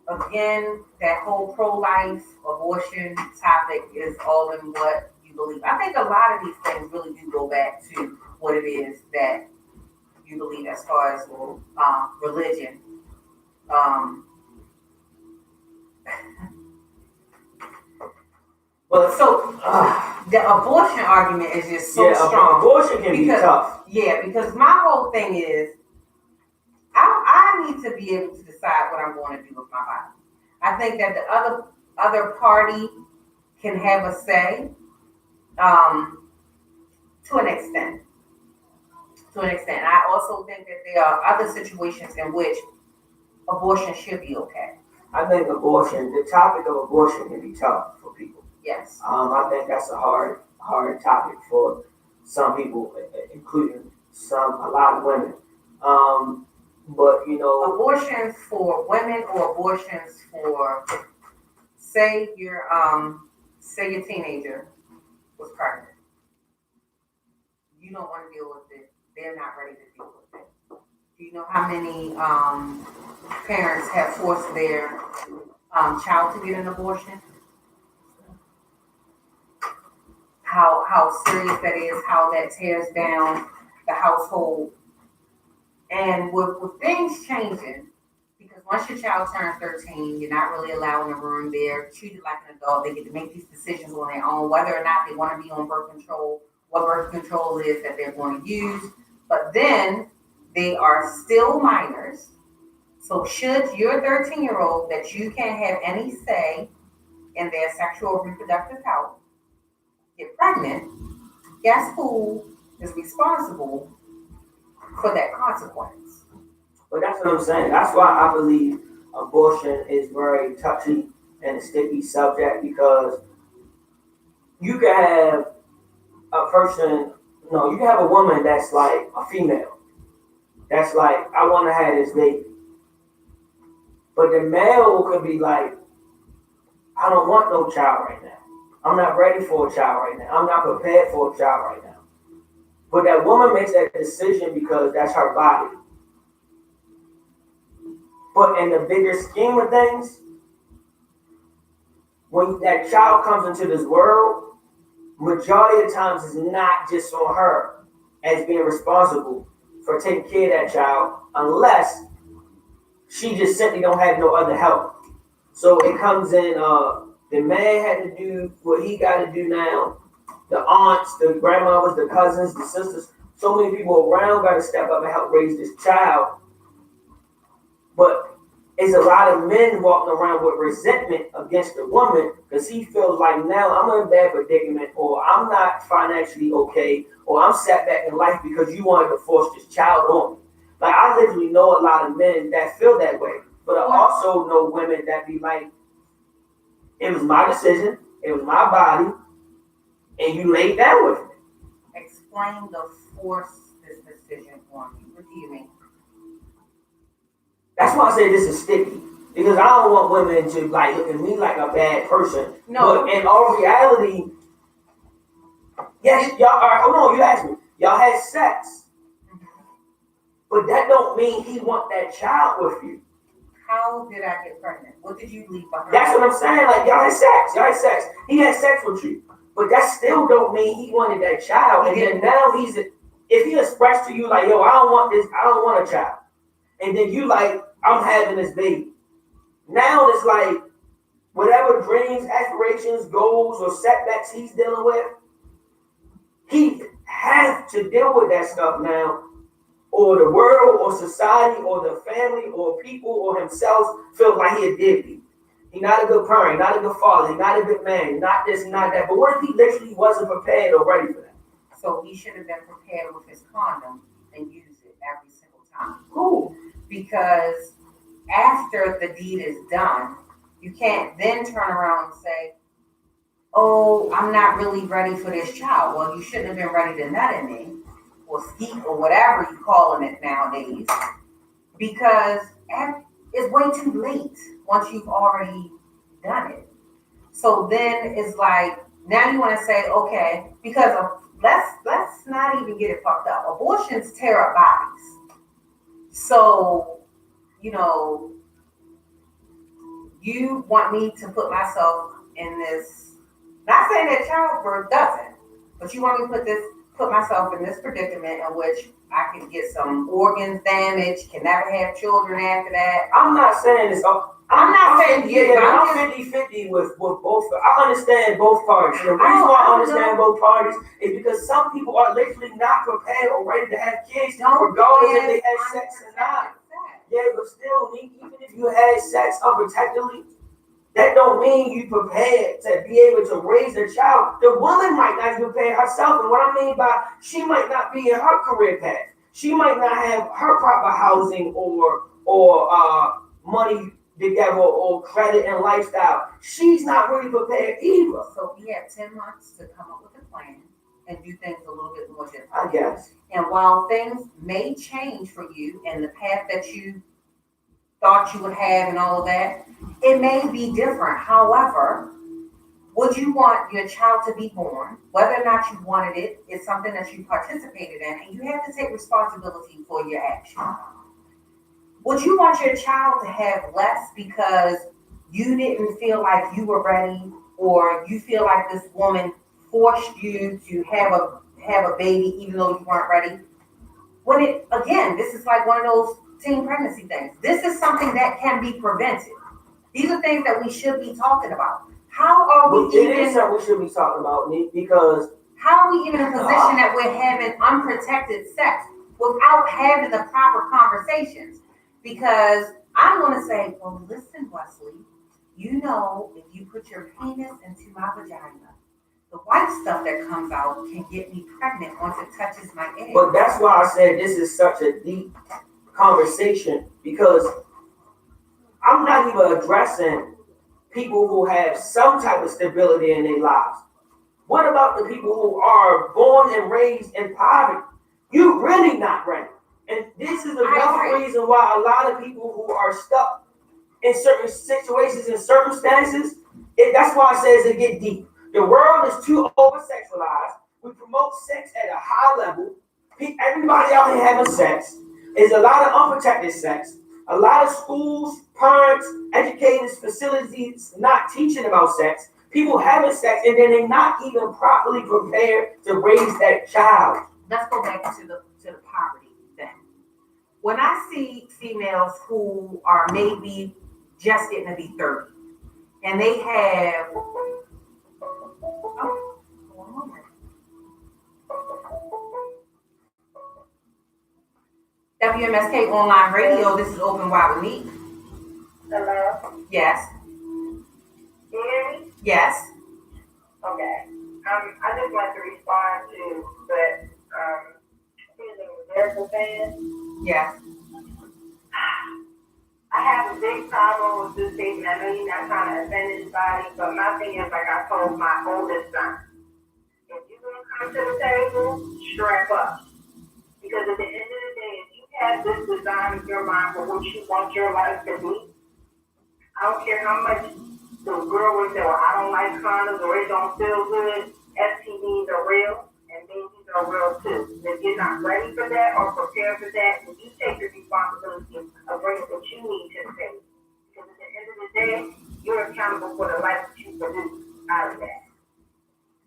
again, that whole pro-life abortion topic is all in what you believe. I think a lot of these things really do go back to what it is that you believe as far as religion. The abortion argument is just so strong. Abortion can be tough. Yeah, because my whole thing is, I need to be able to decide what I'm going to do with my body. I think that the other party can have a say, to an extent. I also think that there are other situations in which abortion should be okay. I think the topic of abortion can be tough for people. Yes. I think that's a hard topic for some people, including a lot of women. But abortions for women or abortions for, say your teenager was pregnant. You don't want to deal with it. They're not ready to deal with it. Do you know how many parents have forced their child to get an abortion? How serious that is, how that tears down the household. And with things changing, because once your child turns 13, you're not really allowed in the room. They're treated like an adult. They get to make these decisions on their own, whether or not they want to be on birth control, what birth control is that they're going to use. But then they are still minors. So should your 13-year-old that you can't have any say in their sexual reproductive health get pregnant, guess who is responsible for that consequence? But that's what I'm saying. That's why I believe abortion is very touchy and a sticky subject because you can have a person, no, you can have a woman that's like a female. That's like, I want to have this baby. But the male could be like, I don't want no child right now. I'm not ready for a child right now. I'm not prepared for a child right now. But that woman makes that decision because that's her body. But in the bigger scheme of things, when that child comes into this world, majority of times it's not just on her as being responsible for taking care of that child unless she just simply don't have no other help. So it comes in, the man had to do what he got to do now. The aunts, the grandmothers, the cousins, the sisters, so many people around got to step up and help raise this child. But it's a lot of men walking around with resentment against the woman because he feels like now I'm in a bad predicament or I'm not financially okay or I'm set back in life because you wanted to force this child on me. Like I literally know a lot of men that feel that way. But I also know women that be like, it was my decision, it was my body, and you laid down with me. Explain the force this decision on you. What do you mean? That's why I say this is sticky. Because I don't want women to like look at me like a bad person. No. But in all reality, yes, y'all are, hold on, you asked me. Y'all had sex. But that don't mean he want that child with you. How did I get pregnant? What did you leave behind? That's what I'm saying. Like y'all had sex. Y'all had sex. He had sex with you. But that still don't mean he wanted that child. And then now if he expressed to you like, yo, I don't want this, I don't want a child. And then you like, I'm having this baby. Now it's like, whatever dreams, aspirations, goals, or setbacks he's dealing with, he has to deal with that stuff now. Or the world, or society, or the family, or people, or himself feel like he a deadbeat. He's not a good parent, not a good father, he's not a good man, not this, not that. But what if he literally wasn't prepared or ready for that? So he should have been prepared with his condom and used it every single time. Cool. Because after the deed is done, you can't then turn around and say, oh, I'm not really ready for this child. Well, you shouldn't have been ready to nut in me or skeet or whatever you calling it nowadays, because it's way too late once you've already done it. So then it's like now you want to say, okay, because let's not even get it fucked up. Abortions tear up bodies. So, you want me to put myself in this, not saying that childbirth doesn't, but you want me to put myself in this predicament in which I can get some organs damaged, can never have children after that. I'm not saying this. I'm not saying you. I'm 50-50 with both. I understand both parties. The reason why I understand both parties is because some people are literally not prepared or ready to have kids, regardless if they had sex or not. Yeah, but still, even if you had sex unprotectedly, that don't mean you prepared to be able to raise a child. The woman might not even prepare herself. And what I mean by she might not be in her career path. She might not have her proper housing or money together or credit and lifestyle. She's not really prepared either. So we have 10 months to come up with a plan and do things a little bit more different. I guess. And while things may change for you and the path that you thought you would have and all of that, it may be different. However, would you want your child to be born, whether or not you wanted it, is something that you participated in, and you have to take responsibility for your action. Would you want your child to have less because you didn't feel like you were ready, or you feel like this woman forced you to have a baby even though you weren't ready? This is like one of those teen pregnancy things. This is something that can be prevented. These are things that we should be talking about. How are we even? It is something we should be talking about, because how are we even in a position that we're having unprotected sex without having the proper conversations? Because I'm going to say, well, listen, Wesley, you know, if you put your penis into my vagina, the white stuff that comes out can get me pregnant once it touches my egg. But that's why I said this is such a deep conversation, because I'm not even addressing people who have some type of stability in their lives. What about the people who are born and raised in poverty? You really not ready. And this is another reason why a lot of people who are stuck in certain situations and circumstances, that's why it says it get deep. The world is too over sexualized. We promote sex at a high level. Everybody out here having sex. There's a lot of unprotected sex. A lot of schools, parents, educators, facilities not teaching about sex. People having sex and then they're not even properly prepared to raise that child. Let's go back to the poverty thing. When I see females who are maybe just getting to be 30 and they have WMSK online radio, this is Open Wide with Neeuq. Hello? Yes. You hear me? Yes. Okay. I just want to respond to, but, being a Miracle fan, Yes. I have a big problem with this statement. I know you're not trying to offend anybody, but my thing is, like I told my oldest son, if you're going to come to the table, strap up. Because at the end of the day, if you have this design in your mind for what you want your life to be, I don't care how much the girl would say, well, I don't like condoms or it don't feel good. STDs are real and babies are real too. If you're not ready for that or prepared for that, then you take the responsibility of bringing what you need to the table. Because at the end of the day, you're accountable for the life that you produce out of that.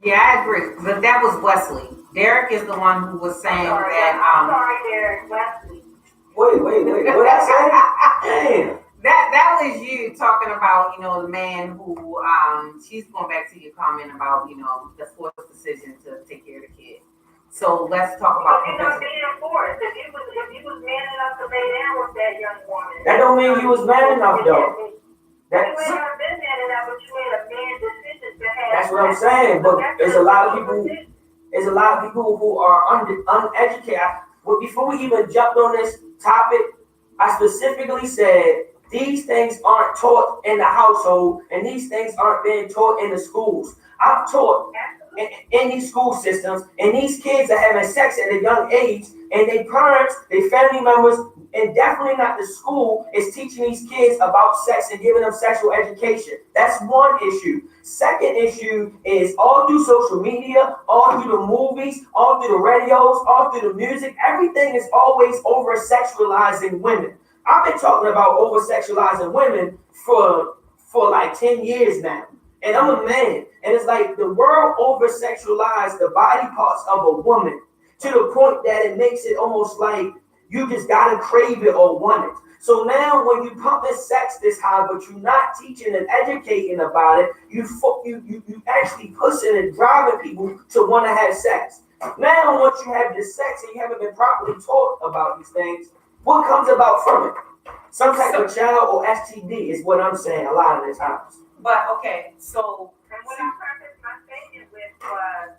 Yeah, I agree. But that was Wesley. Derek is the one who was saying I'm sorry, Derek. Wesley. Wait. What I say? Damn. That was you talking about, the man who she's going back to your comment about, the forced decision to take care of the kid. So let's talk about being forced. If you was man enough to lay down with that young woman. That don't mean you was man enough though. You may not have been man enough, but you made a man decision to have. That's what I'm saying. But there's a lot of people. There's a lot of people who are uneducated. Before we even jumped on this topic, I specifically said these things aren't taught in the household, and these things aren't being taught in the schools. I've taught in these school systems, and these kids are having sex at a young age, and their parents, their family members, and definitely not the school is teaching these kids about sex and giving them sexual education. That's one issue. Second issue is all through social media, all through the movies, all through the radios, all through the music, everything is always over sexualizing women. I've been talking about over sexualizing women for like 10 years now. And I'm a man. And it's like the world over sexualized the body parts of a woman to the point that it makes it almost like you just gotta crave it or want it. So now when you pump this sex this high, but you're not teaching and educating about it, you actually pushing and driving people to want to have sex. Now once you have this sex and you haven't been properly taught about these things, what comes about from it? Some type of child or STD is what I'm saying a lot of the times. But okay, so and what I prefaced my statement with was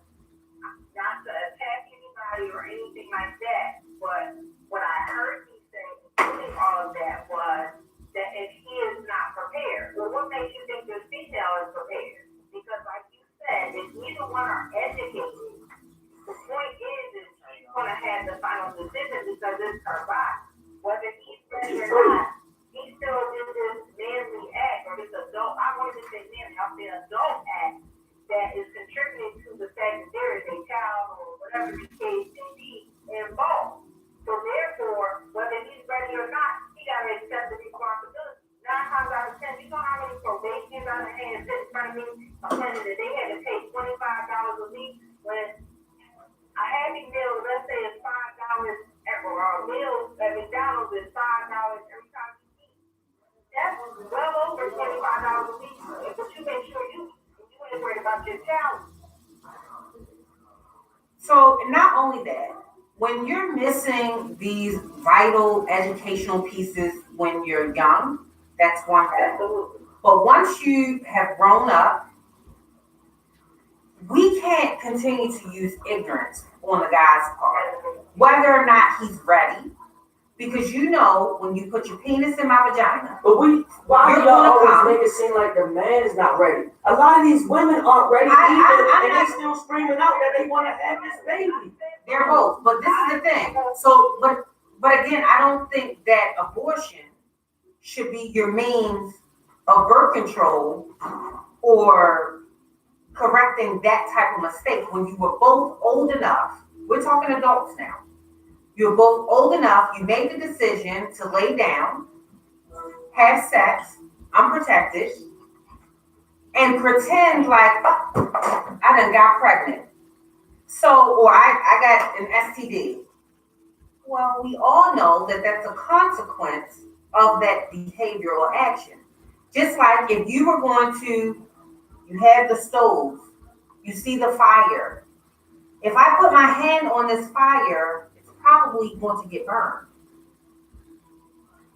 not to attack anybody or anything like that, but what I heard you say in all of that was that if he is not prepared, well, what makes you think this female is prepared? Because like you said, if neither one are educated, the point is she's going to have the final decision because it's her body. Whether he's ready or not, he still did this manly act or this adult, I wanted to say man, I'll say adult act that is contributing to the fact that there is a child or whatever the case may be involved. So therefore, whether he's ready or not, he got to accept the responsibility. 9 times out of 10, you know how many probations out of hand sit in front of me complaining that they had to pay $25 a week when I had these meals, let's say it's $5 or meals at McDonald's is $5 every time you eat. That's well over $25 a week. But you make sure you ain't worried about your child. So not only that, when you're missing these vital educational pieces when you're young, that's one thing. Absolutely. But once you have grown up, we can't continue to use ignorance on the guy's part, whether or not he's ready. Because you know, when you put your penis in my vagina, But why do You're y'all gonna always come. make it seem like the man is not ready? A lot of these women aren't ready I'm either, and not- they still screaming out that they want to have this baby. they're both. But this is the thing. So, but again, I don't think that abortion should be your means of birth control or correcting that type of mistake when you were both old enough. We're talking adults now. You're both old enough, you made the decision to lay down, have sex, unprotected, and pretend like, oh, I done got pregnant. So, or I got an STD. Well, we all know that that's a consequence of that behavioral action. Just like if you were going to, you have the stove, you see the fire. If I put my hand on this fire, it's probably going to get burned.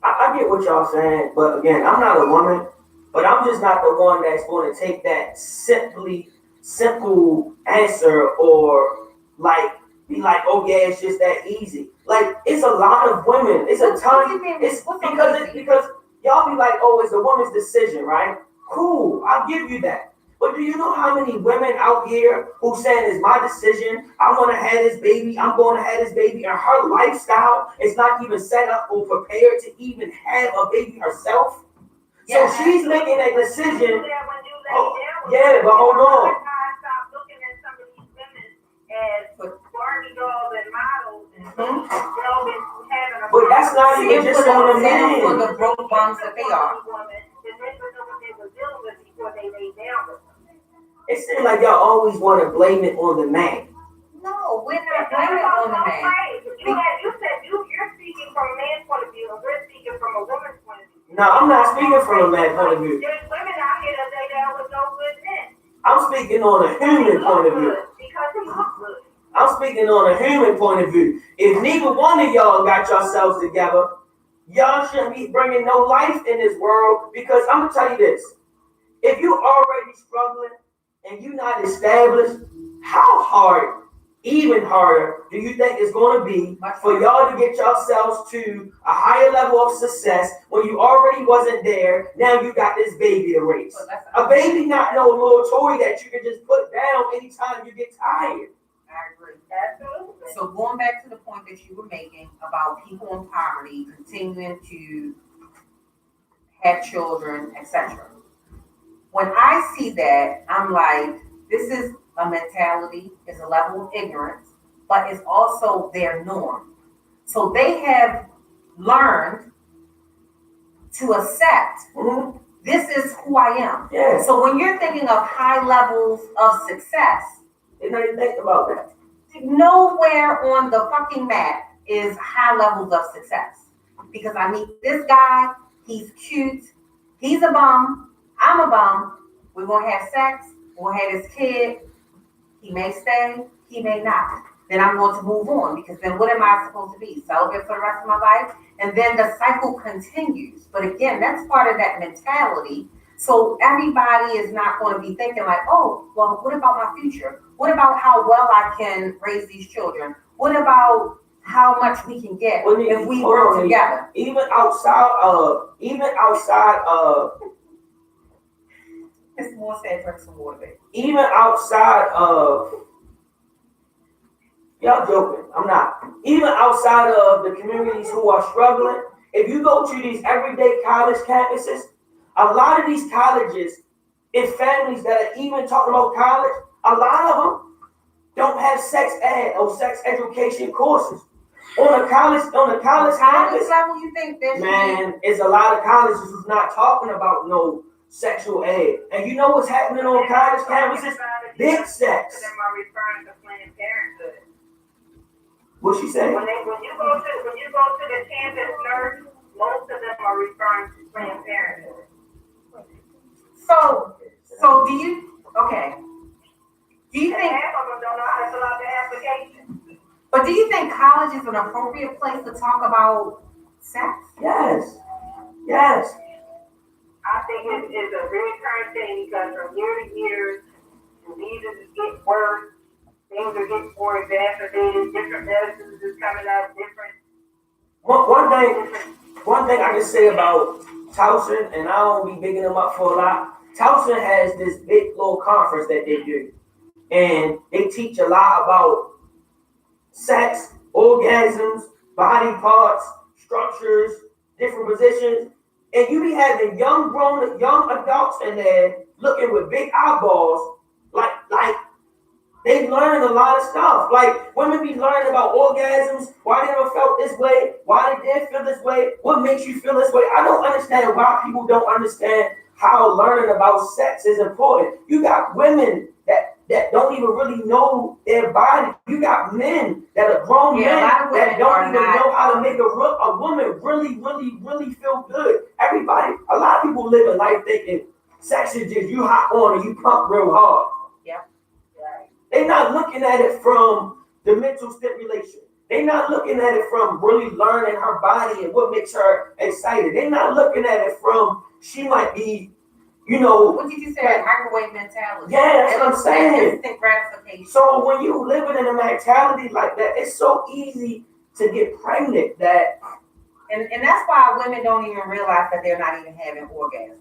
I get what y'all saying, but again, I'm not a woman, but I'm just not the one that's going to take that simple answer or like be like, oh yeah, it's just that easy. Like it's a lot of women. It's a ton. Because y'all be like, oh, it's a woman's decision, right? Cool, I'll give you that. But do you know how many women out here who saying it's my decision? I want to have this baby. I'm going to have this baby, and her lifestyle is not even set up or prepared to even have a baby herself. So she's making a decision. Oh, yeah, but hold on. Stop looking at some of these women as Barbie dolls and models and they'll be having a. But that's not even just on the man. For the broke bums that they are. It seems like y'all always want to blame it on the man. No, we're not blaming it on the man. You said you're speaking from a man's point of view, and we're speaking from a woman's point of view. No, I'm not speaking from a man's point of view. There's women out here that say that with no good men. I'm speaking on a human point of view. Because he look good. I'm speaking on a human point of view. If neither one of y'all got yourselves together, y'all shouldn't be bringing no life in this world. Because I'm gonna tell you this: if you already struggling and you not established, how hard, even harder, do you think it's going to be for y'all to get yourselves to a higher level of success when you already wasn't there? Now you got this baby to raise. A baby not no little toy that you can just put down anytime you get tired. I agree. Absolutely. So going back to the point that you were making about people in poverty continuing to have children, etc. When I see that, I'm like, this is a mentality, it's a level of ignorance, but it's also their norm. So they have learned to accept this is who I am. Yeah. So when you're thinking of high levels of success, They not even think about that. nowhere on the fucking map is high levels of success. Because I meet this guy, he's cute, he's a bum, I'm a bum, we're gonna have sex, we're gonna have this kid, he may stay, he may not. Then I'm going to move on because then what am I supposed to be? Celibate for the rest of my life? And then the cycle continues. But again, that's part of that mentality. So everybody is not going to be thinking like, oh, well, what about my future? What about how well I can raise these children? What about how much we can get if we work together? Even outside of It's more said, drink some water, baby. even outside of y'all joking, I'm not. Even outside of the communities who are struggling, if you go to these everyday college campuses, a lot of these colleges and families that are even talking about college, a lot of them don't have sex ed or sex education courses. On a college campus, level, you think there's man, it's a lot of colleges who's not talking about no sexual ed. And you know what's happening on college campuses? Big sex. Them are referring to Planned Parenthood. What she say? When you go to the campus nurse, most of them are referring to Planned Parenthood. So do you think Half of them don't know how to fill out the application. But do you think college is an appropriate place to talk about sex? Yes. Yes. I think it's a very current thing because from year to year, diseases get worse, things are getting more exacerbated, different medicines is coming up, different, One, one thing, different. one thing I can say about Towson, and I don't be bigging them up for a lot. Towson has this big little conference that they do, and they teach a lot about sex, orgasms, body parts, structures, different positions, and you be having young adults in there looking with big eyeballs, like they learn a lot of stuff. Like women be learning about orgasms, why they never felt this way, why they did feel this way, what makes you feel this way. I don't understand why people don't understand how learning about sex is important. You got women that don't even really know their body. You got men that are grown Yeah, a men lot of that women don't are even not. know how to make a woman really feel good. Everybody, a lot of people live a life thinking sex is just you hop on and you pump real hard. Yep. They're not looking at it from the mental stimulation. They're not looking at it from really learning her body and what makes her excited. They're not looking at it from she might be, What did you say? Microwave mentality. Yeah, that's what I'm saying. Instant gratification. So when you living in a mentality like that, it's so easy to get pregnant that. And that's why women don't even realize that they're not even having orgasms.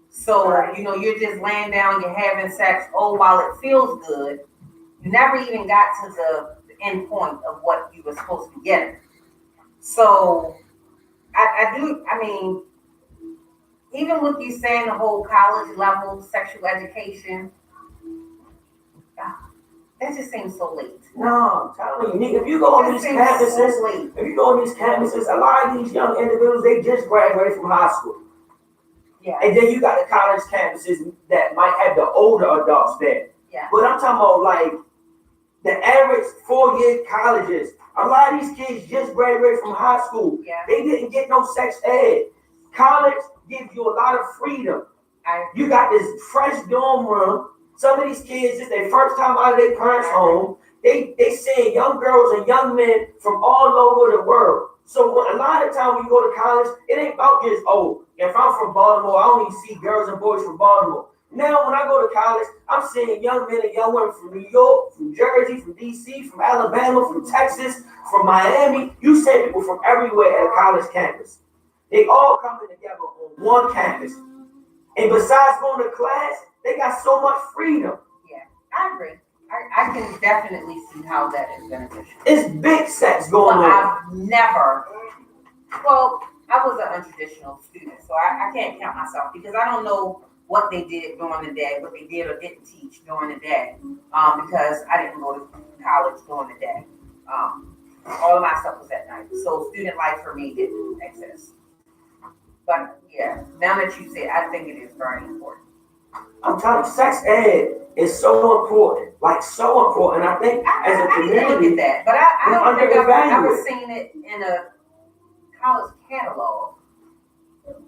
So, you're just laying down, you're having sex. Oh, while it feels good, you never even got to the end point of what you were supposed to be getting. So, I mean, even with you saying the whole college level sexual education, that just seems so late. No, I'm telling you, if you go on these campuses, a lot of these young individuals, they just graduated from high school. Yeah. And then you got the college campuses that might have the older adults there. Yeah. But I'm talking about like the average 4-year colleges. A lot of these kids just graduated from high school. Yeah. They didn't get no sex ed. College gives you a lot of freedom. You got this fresh dorm room. Some of these kids, it's their first time out of their parents' home. They seeing young girls and young men from all over the world. So a lot of time when you go to college, it ain't about just, if I'm from Baltimore, I only see girls and boys from Baltimore. Now when I go to college, I'm seeing young men and young women from New York, from Jersey, from DC, from Alabama, from Texas, from Miami. You see people from everywhere at a college campus. They all coming together on one campus. And besides going to class, they got so much freedom. Yeah, I agree. I can definitely see how that is beneficial. It's big sex going on. I've never, I was an untraditional student, so I can't count myself because I don't know what they did during the day, what they did or didn't teach during the day, because I didn't go to college during the day. All of my stuff was at night, so student life for me didn't exist. But yeah, now that you say it, I think it is very important. I'm telling you, sex ed is so important, like so important. I think as a community, I look at that, but I don't think I've ever it. seen it in a college catalog.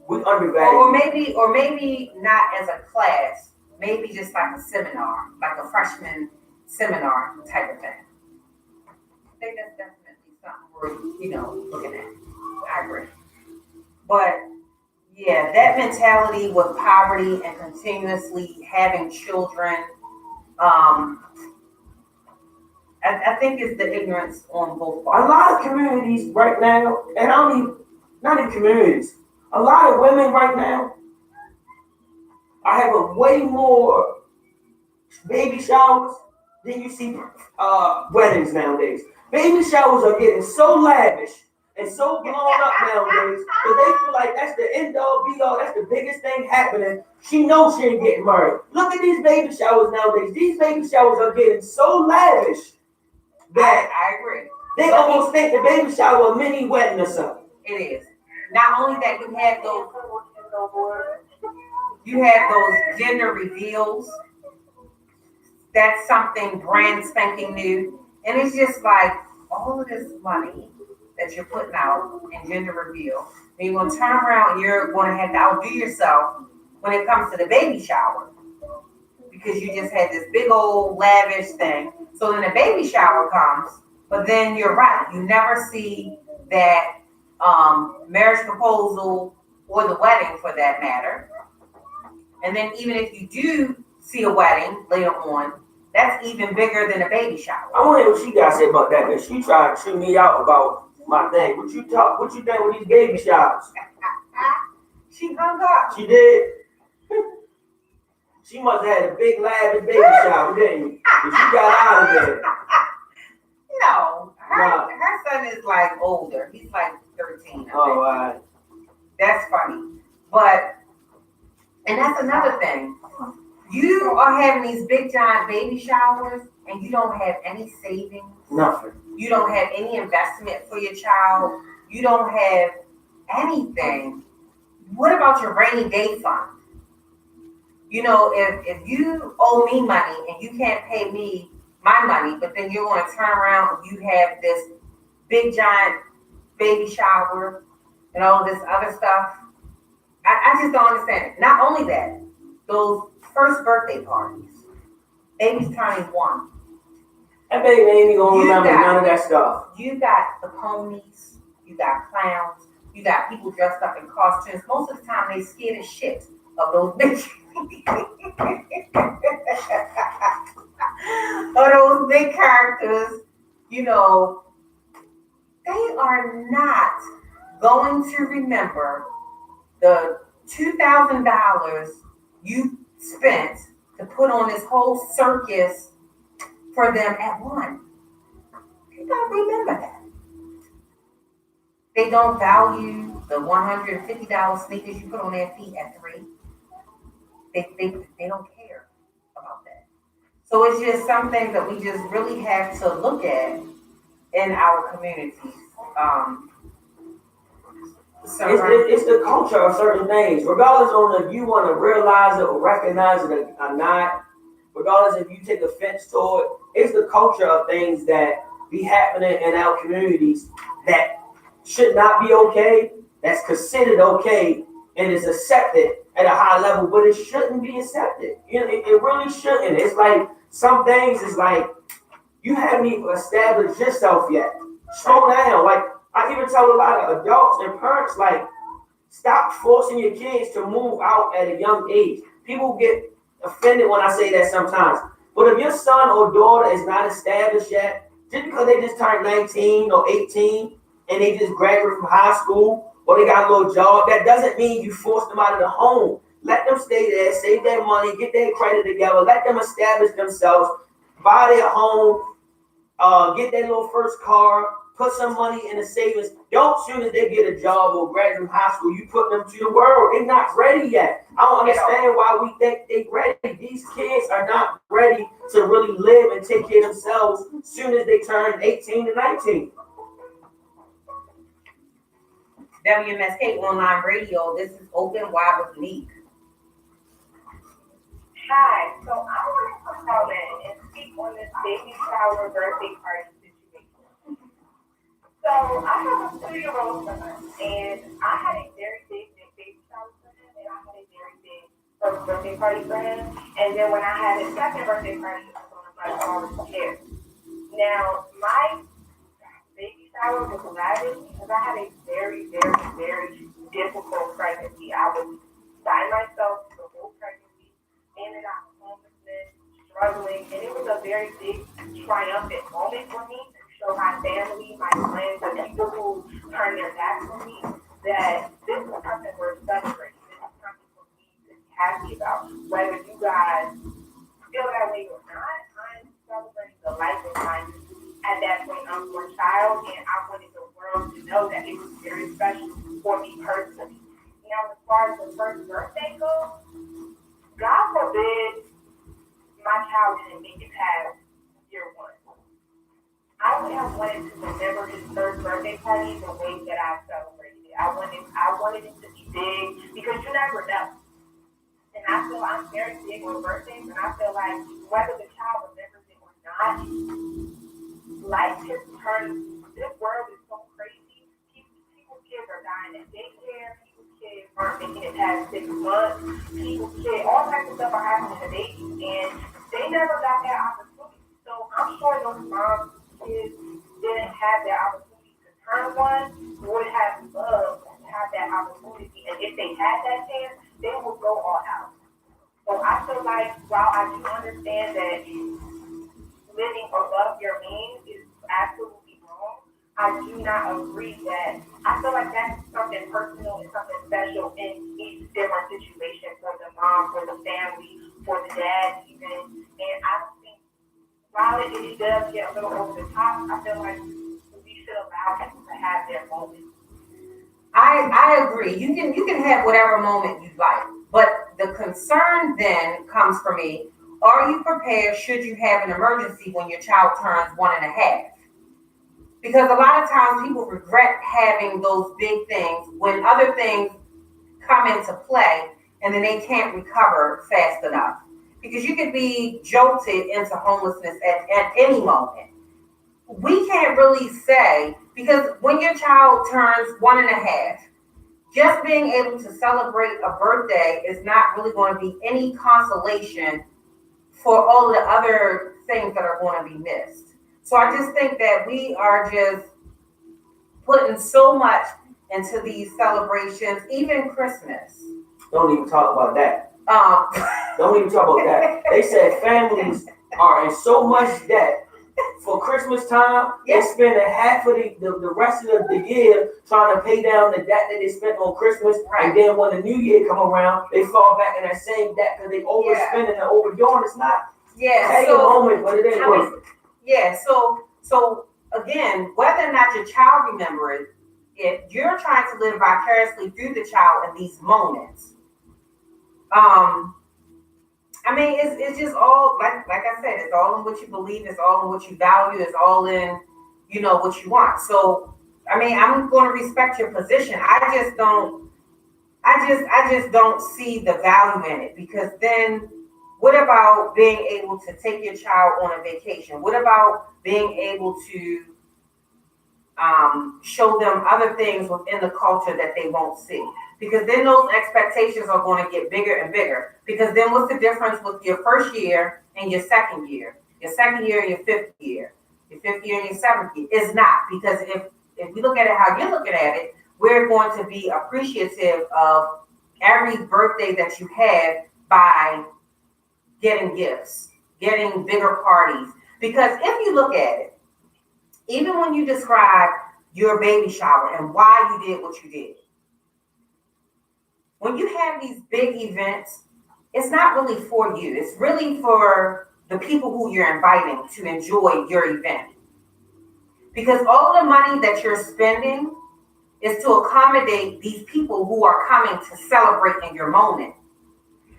We undervalue. Or maybe not as a class, maybe just like a seminar, like a freshman seminar type of thing. I think that's definitely something we're, looking at. I agree. But yeah, that mentality with poverty and continuously having children, I think it's the ignorance on both parts. A lot of communities right now, and not in communities, a lot of women right now are having way more baby showers than you see weddings nowadays. Baby showers are getting so lavish and so blown up nowadays because they feel like that's the end all be all, that's the biggest thing happening. She knows she ain't getting married. Look at these baby showers nowadays. These baby showers are getting so lavish that I agree. They almost think the baby shower a mini wedding or something. It is. Not only that, you have those gender reveals. That's something brand spanking new. And it's just like all of this money that you're putting out in gender reveal. And you're going to turn around and you're going to have to outdo yourself when it comes to the baby shower. Because you just had this big old lavish thing. So then the baby shower comes, but then you're right. You never see that marriage proposal or the wedding for that matter. And then even if you do see a wedding later on, that's even bigger than a baby shower. I want to hear what she got to say about that, because she tried to chew me out about my thing. What you think with these baby showers? She hung up. She did? She must have had a big lavish baby shower, didn't you? Because you got out of there. No, her son is like older. He's like 13. Oh, right. That's funny. But, and that's another thing. You are having these big giant baby showers and you don't have any savings. Nothing. You don't have any investment for your child. You don't have anything. What about your rainy day fund? You know, if you owe me money and you can't pay me my money, but then you're going to turn around and you have this big giant baby shower and all this other stuff, I just don't understand it. Not only that, those first birthday parties, baby's turning 1. That baby ain't even gonna remember none of that stuff. You got the ponies, you got clowns, you got people dressed up in costumes. Most of the time they scared as shit of those big of those big characters. You know, they are not going to remember the $2,000 you spent to put on this whole circus for them at 1. They don't remember that. They don't value the $150 sneakers you put on their feet at 3. They don't care about that. So it's just something that we just really have to look at in our communities. It's the culture of certain things, regardless on if you want to realize it or recognize it or not. Regardless if you take offense to it, it's the culture of things that be happening in our communities that should not be okay. That's considered okay and is accepted at a high level, but it shouldn't be accepted. You know, it really shouldn't. It's like some things is like you haven't even established yourself yet. Slow down. Like I even tell a lot of adults and parents, like, stop forcing your kids to move out at a young age. People get offended when I say that sometimes. But if your son or daughter is not established yet, just because they just turned 19 or 18 and they just graduated from high school or they got a little job, that doesn't mean you force them out of the home. Let them stay there, save their money, get their credit together, let them establish themselves, buy their home, get their little first car, put some money in the savings. Don't, soon as they get a job or graduate from high school, you put them to the world. They're not ready yet. I don't understand why we think they're ready. These kids are not ready to really live and take care of themselves as soon as they turn 18 to 19. WMSK Online Radio, this is Open Wide with Neeuq. Hi, so I wanted to call in and speak on this baby shower birthday party situation. So I have a 2-year-old son, and I had a very big baby shower for him, and I had a very big first birthday party for him. And then when I had a second birthday party, I was on my father's hair. Now, my baby shower was lavish because I had a very, very, very difficult pregnancy. I was by myself the whole pregnancy, ended up homelessness, struggling, and it was a very big triumphant moment for me to show my family, my friends, the people who turned their backs on me, that this is something worth celebrating. This is something for me to be happy about. Whether you guys feel that way or not, I'm celebrating the life of mine. At that point, I'm a child, and I wanted the world to know that it was very special for me personally. Now, as far as the first birthday goes, God forbid my child didn't make it past year 1. I would have wanted to remember his first birthday party the way that I celebrated it. I wanted it to be big because you never know. And I feel I'm very big on birthdays, and I feel like whether the child remembers it or not, life has turned. This world is so crazy. People's kids are dying at daycare. People's kids aren't making it past 6 months. People's kids, all types of stuff are happening to babies, and they never got that opportunity. So I'm sure those moms, kids didn't have that opportunity to turn one, would have loved to have that opportunity, and if they had that chance, they would go all out. So I feel like while I do understand that living above your means is absolutely wrong, I do not agree that I feel like that's something personal and something special in each different situation for the mom, for the family, for the dad even. And I don't think while it does get a little over the top, I feel like we should allow people to have their moment. I agree. You can have whatever moment you like, but the concern then comes for me: are you prepared? Should you have an emergency when your child turns 1.5? Because a lot of times people regret having those big things when other things come into play, and then they can't recover fast enough. Because you could be jolted into homelessness at any moment. We can't really say, because when your child turns 1.5, just being able to celebrate a birthday is not really going to be any consolation for all the other things that are going to be missed. So I just think that we are just putting so much into these celebrations, even Christmas. Don't even talk about that. Um, Don't even talk about that. They said families are in so much debt for Christmas time. They spend a half of the rest of the year trying to pay down the debt that they spent on Christmas. Right. And then when the new year come around, they fall back in that same debt because they overspending and overdoing. It's not take a moment, but it ain't worth it. Yeah, so again, whether or not your child remembers it, you're trying to live vicariously through the child in these moments. I mean, it's just all like I said, it's all in what you believe, it's all in what you value, it's all in what you want. So I mean, I'm going to respect your position. I just don't see the value in it, because then what about being able to take your child on a vacation? What about being able to show them other things within the culture that they won't see? Because then those expectations are going to get bigger and bigger. Because then what's the difference with your first year and your second year? Your second year and your fifth year? Your fifth year and your seventh year? It's not. Because if we look at it how you're looking at it, we're going to be appreciative of every birthday that you have by getting gifts, getting bigger parties. Because if you look at it, even when you describe your baby shower and why you did what you did, when you have these big events, it's not really for you. It's really for the people who you're inviting to enjoy your event. Because all the money that you're spending is to accommodate these people who are coming to celebrate in your moment.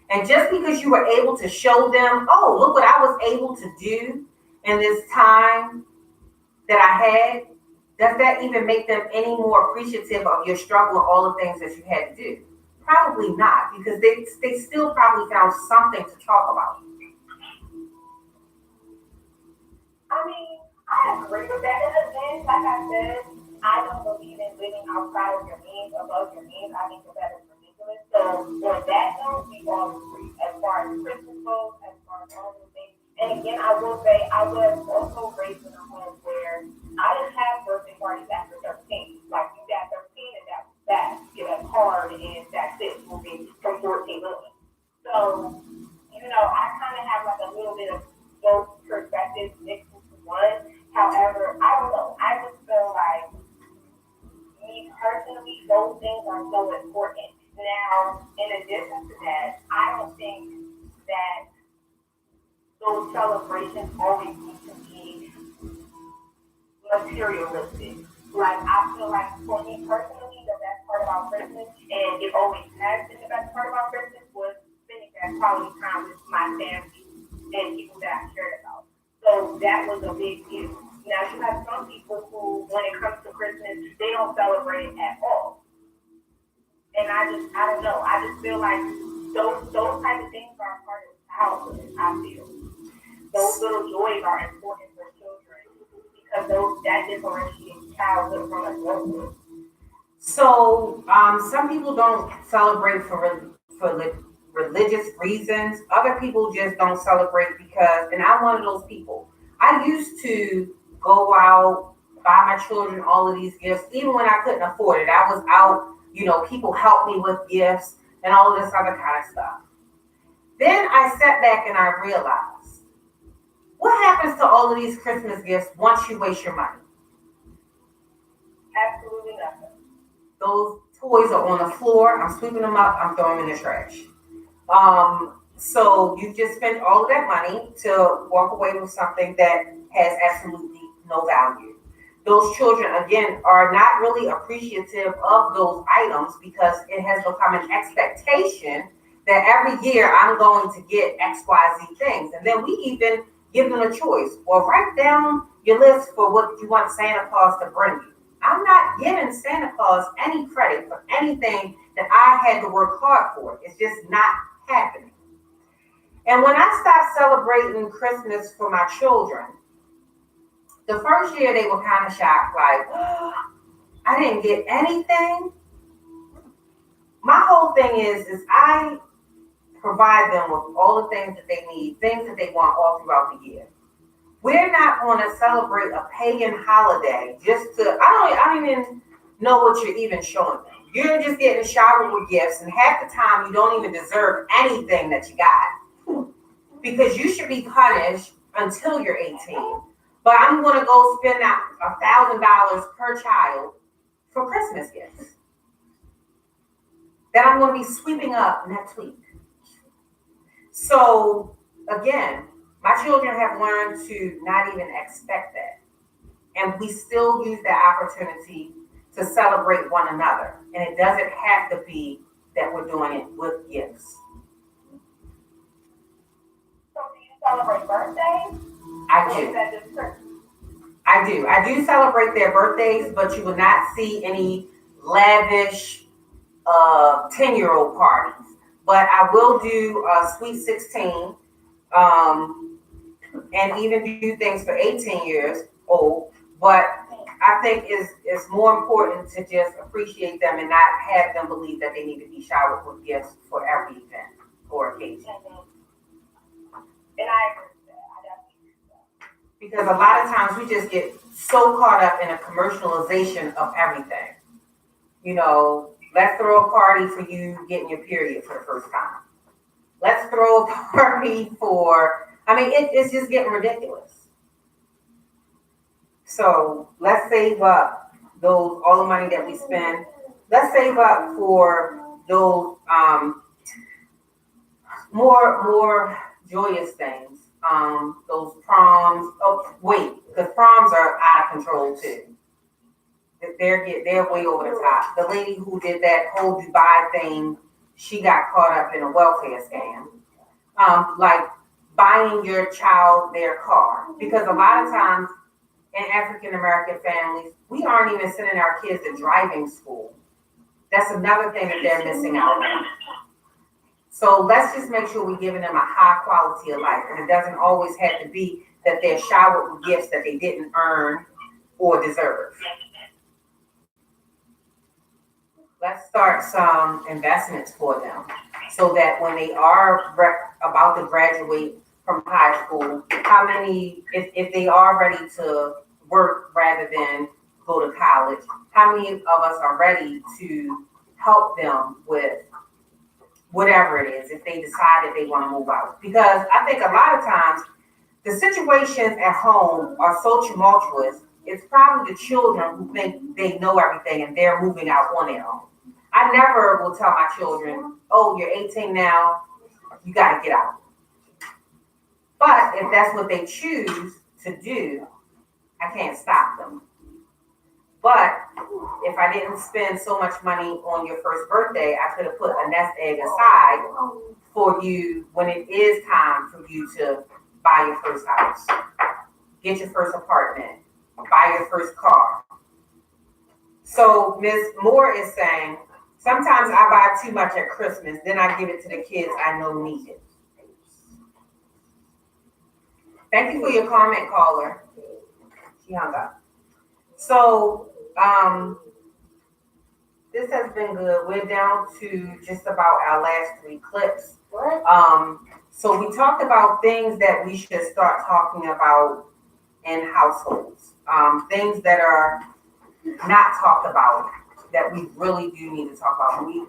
And just because you were able to show them, oh, look what I was able to do in this time that I had, does that even make them any more appreciative of your struggle and all the things that you had to do? Probably not, because they still probably found something to talk about. I mean, I agree with that in a sense. Like I said, I don't believe in living outside of your means, above your means. I think that is ridiculous. So on that note, we all agree as far as Christmas goes, as far as all those things. And again, I will say I was also raised in a home where I didn't have birthday parties after 13. Like you got 13 and that was that. You get a card and that's it. Moving from 14 on. So, I kind of have like a little bit of both perspectives mixed into one. However, I don't know. I just feel like me personally, those things are so important. Now, in addition to that, I don't think that those celebrations always need to be materialistic. Like, I feel like for me personally, the best part about Christmas, and it always has been the best part about Christmas, was spending that quality time with my family and people that I cared about. So that was a big deal. Now, you have some people who, when it comes to Christmas, they don't celebrate it at all. And I don't know. I just feel like those type of things are a part of childhood, I feel. Those little joys are important for children because that differentiates childhood from adulthood. So some people don't celebrate for religious reasons. Other people just don't celebrate because, and I'm one of those people. I used to go out, buy my children all of these gifts, even when I couldn't afford it. I was out People help me with gifts and all of this other kind of stuff. Then I sat back and I realized, what happens to all of these Christmas gifts once you waste your money? Absolutely nothing. Those toys are on the floor. I'm sweeping them up. I'm throwing them in the trash. So you just spent all of that money to walk away with something that has absolutely no value. Those children, again, are not really appreciative of those items because it has become an expectation that every year I'm going to get XYZ things. And then we even give them a choice. Well, write down your list for what you want Santa Claus to bring you. I'm not giving Santa Claus any credit for anything that I had to work hard for. It's just not happening. And when I stopped celebrating Christmas for my children, the first year they were kind of shocked, like, oh, I didn't get anything. My whole thing is I provide them with all the things that they need, things that they want all throughout the year. We're not going to celebrate a pagan holiday just to, I don't even know what you're even showing them. You're just getting showered with gifts, and half the time you don't even deserve anything that you got because you should be punished until you're 18. But I'm going to go spend out $1,000 per child for Christmas gifts that I'm going to be sweeping up next week. So again, my children have learned to not even expect that. And we still use that opportunity to celebrate one another. And it doesn't have to be that we're doing it with gifts. So do you celebrate birthdays? I Or is do. that just Christmas? I do. I do celebrate their birthdays, but you will not see any lavish 10-year-old parties. But I will do a Sweet 16, and even do things for 18 years old. But I think it's more important to just appreciate them and not have them believe that they need to be showered with gifts for every event or occasion. And I agree with that. I definitely agree with that. Because a lot of times we just get so caught up in a commercialization of everything. Let's throw a party for you getting your period for the first time. Let's throw a party it's just getting ridiculous. So let's save up all the money that we spend. Let's save up for those more joyous things. Those proms. Oh, wait, because proms are out of control too. They're way over the top. The lady who did that whole Dubai thing, she got caught up in a welfare scam. Like buying your child their car, because a lot of times in African American families, we aren't even sending our kids to driving school. That's another thing that they're missing out on. So let's just make sure we're giving them a high quality of life, and it doesn't always have to be that they're showered with gifts that they didn't earn or deserve. Let's start some investments for them so that when they are about to graduate from high school, if they are ready to work rather than go to college, how many of us are ready to help them with whatever it is if they decide that they want to move out? Because I think a lot of times the situations at home are so tumultuous, it's probably the children who think they know everything and they're moving out on their own. I never will tell my children, oh, you're 18 now, you got to get out. But if that's what they choose to do, I can't stop them. But if I didn't spend so much money on your first birthday, I could have put a nest egg aside for you when it is time for you to buy your first house, get your first apartment, buy your first car. So Ms. Moore is saying, sometimes I buy too much at Christmas, then I give it to the kids I know need it. Thank you for your comment, caller. She hung up. So, this has been good. We're down to just about our last 3 clips. So we talked about things that we should start talking about in households. Things that are not talked about that we really do need to talk about. We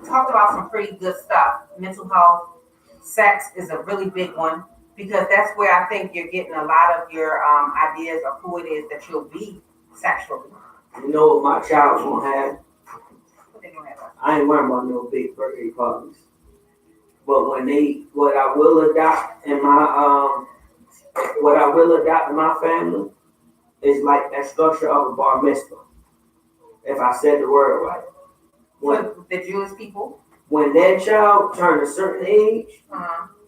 talked about some pretty good stuff. Mental health, sex is a really big one because that's where I think you're getting a lot of your ideas of who it is that you'll be sexually. You know what my child won't have? What they gonna have? I ain't worrying about no big birthday parties. But what I will adopt in my family is like that structure of a bar mitzvah. If I said the word right. For the Jewish people? When that child turns a certain age,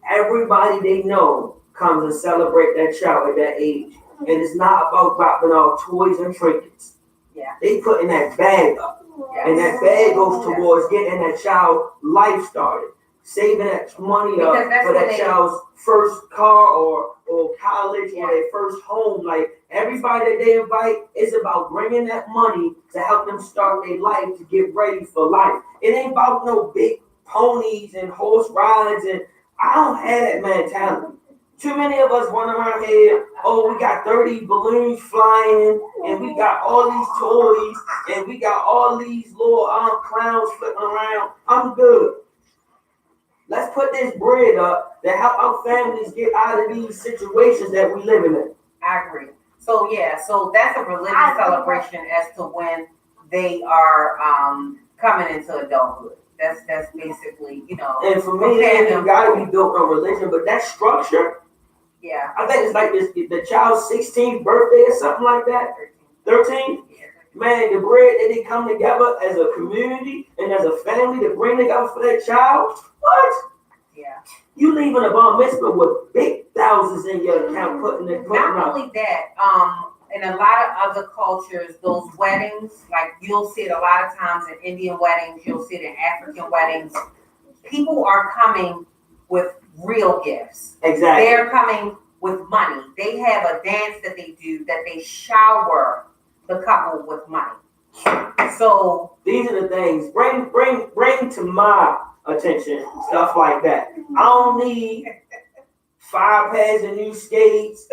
everybody they know comes and celebrate that child at that age. And it's not about dropping off toys and trinkets. Yeah. They putting that bag up. Yes. And that bag goes towards getting that child life started. Saving that money up for that child's first car or college or their first home. Like everybody that they invite, it's about bringing that money to help them start their life to get ready for life. It ain't about no big ponies and horse rides, and I don't have that mentality. Too many of us run around here, we got 30 balloons flying, and we got all these toys, and we got all these little clowns flipping around. I'm good. Let's put this bread up to help our families get out of these situations that we live in. I agree. So that's a religious celebration as to when they are coming into adulthood. That's basically, And for me, it ain't gotta be built on religion, but that structure. Yeah. I think it's like the child's 16th birthday or something like that. 13? Man, the bread that they come together as a community and as a family to bring together for that child. What? Yeah. You leaving a bar mitzvah with big thousands in your account putting Not only that, in a lot of other cultures, those weddings, like you'll see it a lot of times in Indian weddings, you'll see it in African weddings. People are coming with real gifts. Exactly. They're coming with money. They have a dance that they do that they shower the couple with money. So these are the things. Bring to my attention stuff like that. I don't need 5 pairs of new skates,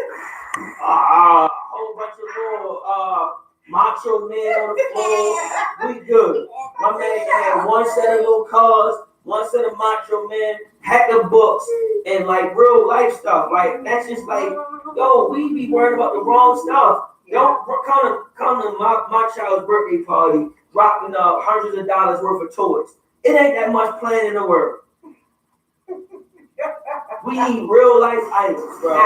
a whole bunch of little macho men on the floor. We good. My man can have one set of little cars, one set of macho men, heck of books, and like real life stuff. Like that's just like, we be worried about the wrong stuff. Don't come to my child's birthday party dropping hundreds of dollars worth of toys. It ain't that much planning in the world. We need real life items, bro. I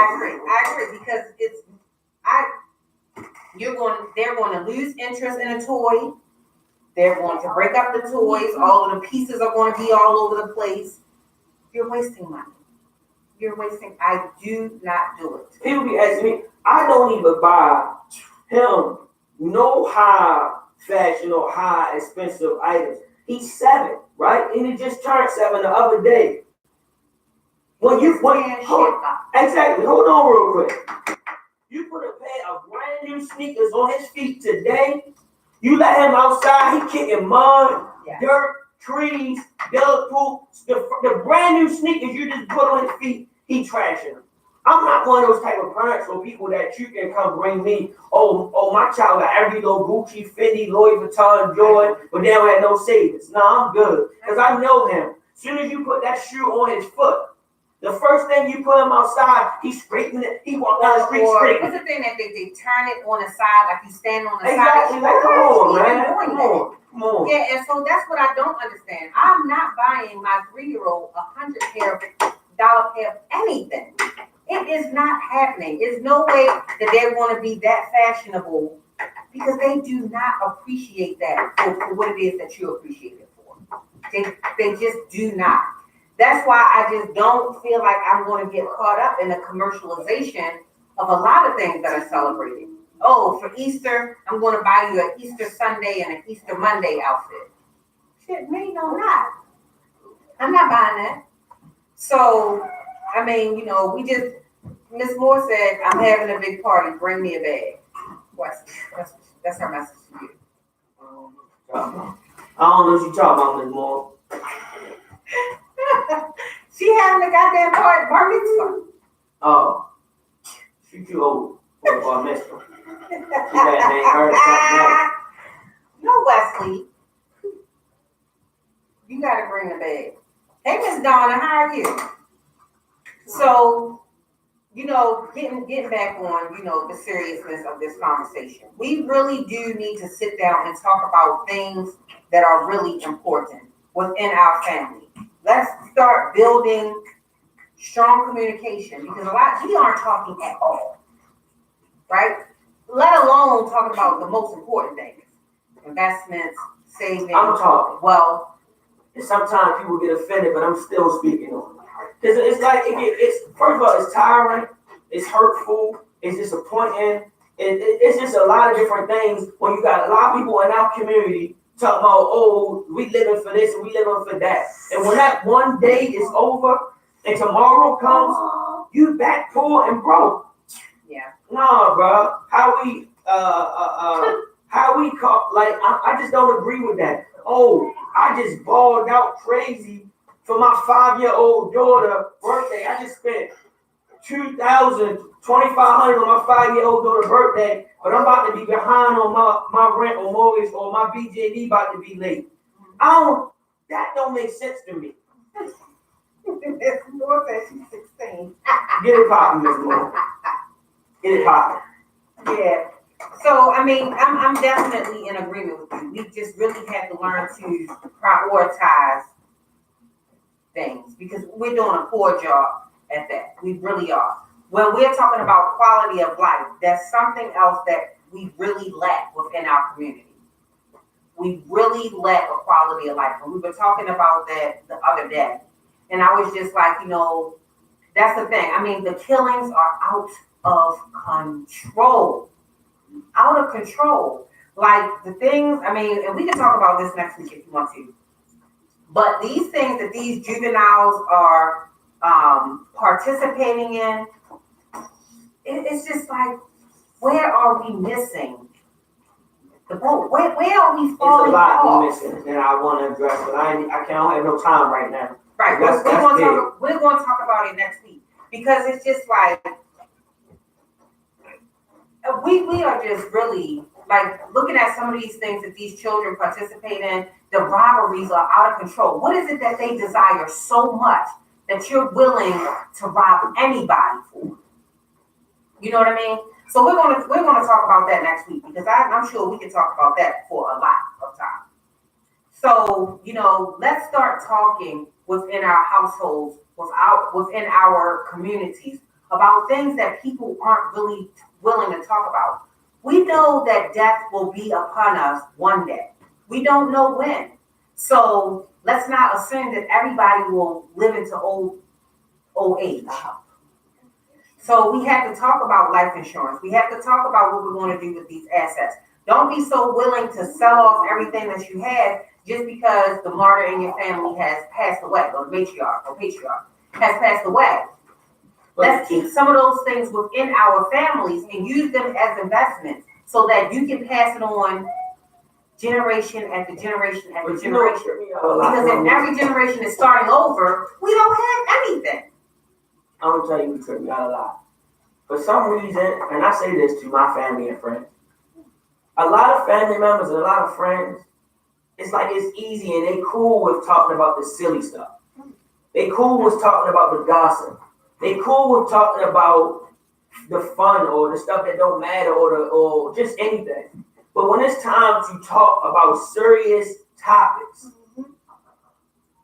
agree because they're going to lose interest in a toy. They're going to break up the toys. All of the pieces are going to be all over the place. You're wasting money. I do not do it. People be asking me, I don't even buy him no high fashion or high expensive items. He's 7, right? And he just turned 7 the other day. Exactly. Hold on real quick. You put a pair of brand new sneakers on his feet today. You let him outside. He kicking mud, dirt, trees, dog poop. The brand new sneakers you just put on his feet. He trashing them. I'm not one of those type of parents or people that you can come bring me. Oh, my child got every little Gucci, Fendi, Louis Vuitton, Jordan, but they don't have no savings. No, I'm good because I know him. As soon as you put that shoe on his foot, the first thing you put him outside, he's scraping it. He walk down the street scraping. What's the thing that they turn it on the side, like you stand on the side? Exactly. Like, come on, man. Come on. Yeah, and so that's what I don't understand. I'm not buying my 3-year-old $100 pair of anything. It is not happening. There's no way that they're going to be that fashionable because they do not appreciate that for what it is that you appreciate it for. They just do not. That's why I just don't feel like I'm going to get caught up in the commercialization of a lot of things that are celebrated. Oh, for Easter, I'm going to buy you an Easter Sunday and an Easter Monday outfit. Shit, me, no, not. I'm not buying that. So, I mean, Miss Moore said, I'm having a big party, bring me a bag. That's her message to you. I don't know what you're talking about, Miss Moore. She having a goddamn party, bar mitzvah. Oh, she too old for a bar mitzvah. She got name her something else. No, Wesley. gotta bring the bag. Hey, Miss Donna, how are you? So, getting back on, the seriousness of this conversation. We really do need to sit down and talk about things that are really important within our family. Let's start building strong communication because we aren't talking at all, right? Let alone talking about the most important things: investments, saving, I'm talking. wealth. And sometimes people get offended, but I'm still speaking on it. Because it's like, it's first of all, it's tiring, it's hurtful, it's disappointing. It's just a lot of different things when you got a lot of people in our community talking about, oh, we living for this and we living for that. And when that one day is over and tomorrow comes, you back poor and broke. Yeah. Nah, bro. How we call, like, I just don't agree with that. Oh, I just balled out crazy for my 5-year-old daughter birthday. I just spent $2,000, $2,500 on my 5-year-old daughter birthday, but I'm about to be behind on my rent or mortgage or my BJ&E about to be late. That don't make sense to me. It's more than she's 16. Get it poppin', Miss Moore. Get it poppin'. Yeah. So, I mean, I'm definitely in agreement with you. We just really have to learn to prioritize things because we're doing a poor job at that. We really are. When we're talking about quality of life, that's something else that we really lack within our community. We really lack a quality of life. And we were talking about that the other day. And I was just like, that's the thing. I mean, the killings are out of control. Out of control. Like the things, I mean, and we can talk about this next week if you want to. But these things that these juveniles are participating in, it's just like, where are we missing the boat? Where are we falling off? It's a lot we missing, and I want to address, but I can't have no time right now. Right, we're going to talk about it next week because it's just like we are just really like looking at some of these things that these children participate in. The robberies are out of control. What is it that they desire so much that you're willing to rob anybody for? You know what I mean? So we're gonna talk about that next week because I'm sure we can talk about that for a lot of time. So let's start talking within our households, within our communities about things that people aren't really willing to talk about. We know that death will be upon us one day. We don't know when. So let's not assume that everybody will live into old age. So we have to talk about life insurance. We have to talk about what we want to do with these assets. Don't be so willing to sell off everything that you have just because the martyr in your family has passed away, or the matriarch or patriarch has passed away. Let's keep some of those things within our families and use them as investments so that you can pass it on generation after generation after generation. Because if every generation is starting over, we don't have anything. I'm gonna tell you what tripped me out a lot. For some reason, and I say this to my family and friends, a lot of family members and a lot of friends, it's like it's easy and they cool with talking about the silly stuff. They cool with talking about the gossip. They cool with talking about the fun or the stuff that don't matter or just anything. But when it's time to talk about serious topics,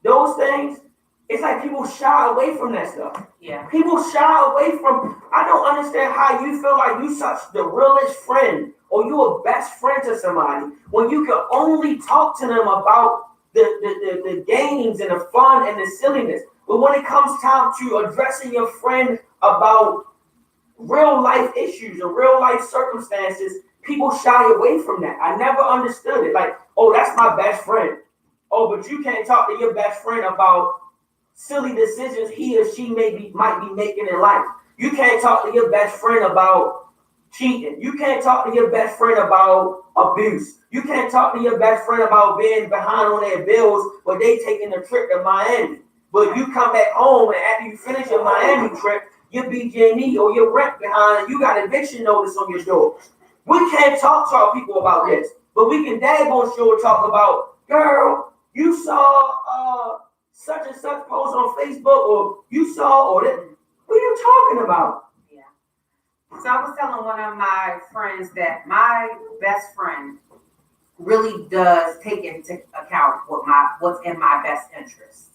those things, it's like people shy away from that stuff. Yeah. People shy away from, I don't understand how you feel like you such the realest friend or you a best friend to somebody when you can only talk to them about the games and the fun and the silliness. But when it comes time to addressing your friend about real life issues or real life circumstances, people shy away from that. I never understood it. Like, oh, that's my best friend. Oh, but you can't talk to your best friend about silly decisions he or she might be making in life. You can't talk to your best friend about cheating. You can't talk to your best friend about abuse. You can't talk to your best friend about being behind on their bills when they taking a trip to Miami. But you come back home and after you finish your Miami trip, your BJ&E or your rent behind, and you got eviction notice on your door. We can't talk to our people about this, but we can daggone sure talk about, girl, you saw post on Facebook or you saw or that. What are you talking about? Yeah. So I was telling one of my friends that my best friend really does take into account what's in my best interest.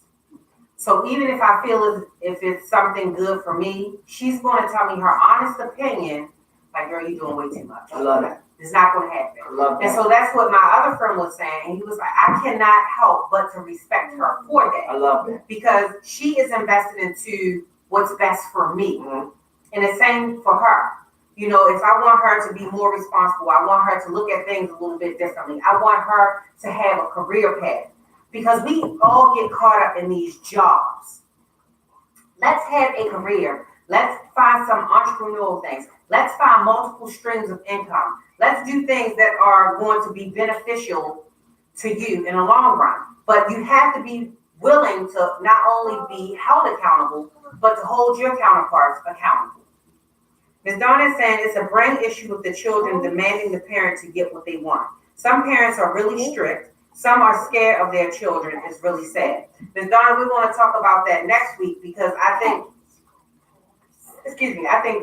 So even if I feel as if it's something good for me, she's going to tell me her honest opinion. Like, girl, you're doing way too much. I love that. It's not going to happen. I love that. And so that's what my other friend was saying. He was like, I cannot help but to respect her for that. I love that. Because she is invested into what's best for me. Mm-hmm. And the same for her. You know, if I want her to be more responsible, I want her to look at things a little bit differently. I want her to have a career path. Because we all get caught up in these jobs. Let's have a career. Let's find some entrepreneurial things. Let's find multiple streams of income. Let's do things that are going to be beneficial to you in the long run. But you have to be willing to not only be held accountable, but to hold your counterparts accountable. Ms. Donna is saying it's a brain issue with the children demanding the parent to get what they want. Some parents are really strict. Some are scared of their children. It's really sad. Ms. Donna, we want to talk about that next week because I think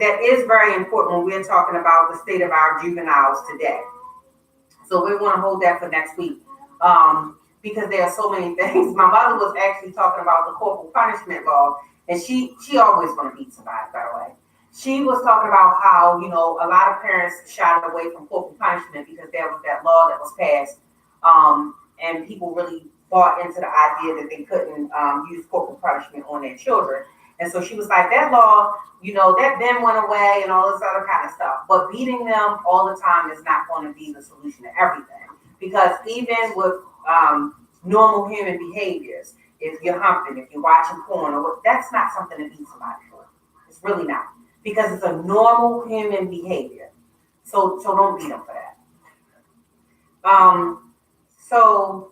that is very important when we're talking about the state of our juveniles today. So we want to hold that for next week because there are so many things. My mother was actually talking about the corporal punishment law, and she always want to beat somebody, by the way. She was talking about how, you know, a lot of parents shied away from corporal punishment because there was that law that was passed, and people really bought into the idea that they couldn't use corporal punishment on their children. And so she was like, that law, you know, that then went away and all this other kind of stuff. But beating them all the time is not going to be the solution to everything. Because even with normal human behaviors, if you're humping, if you're watching porn, or that's not something to beat somebody for. It's really not. Because it's a normal human behavior. So don't beat them for that. So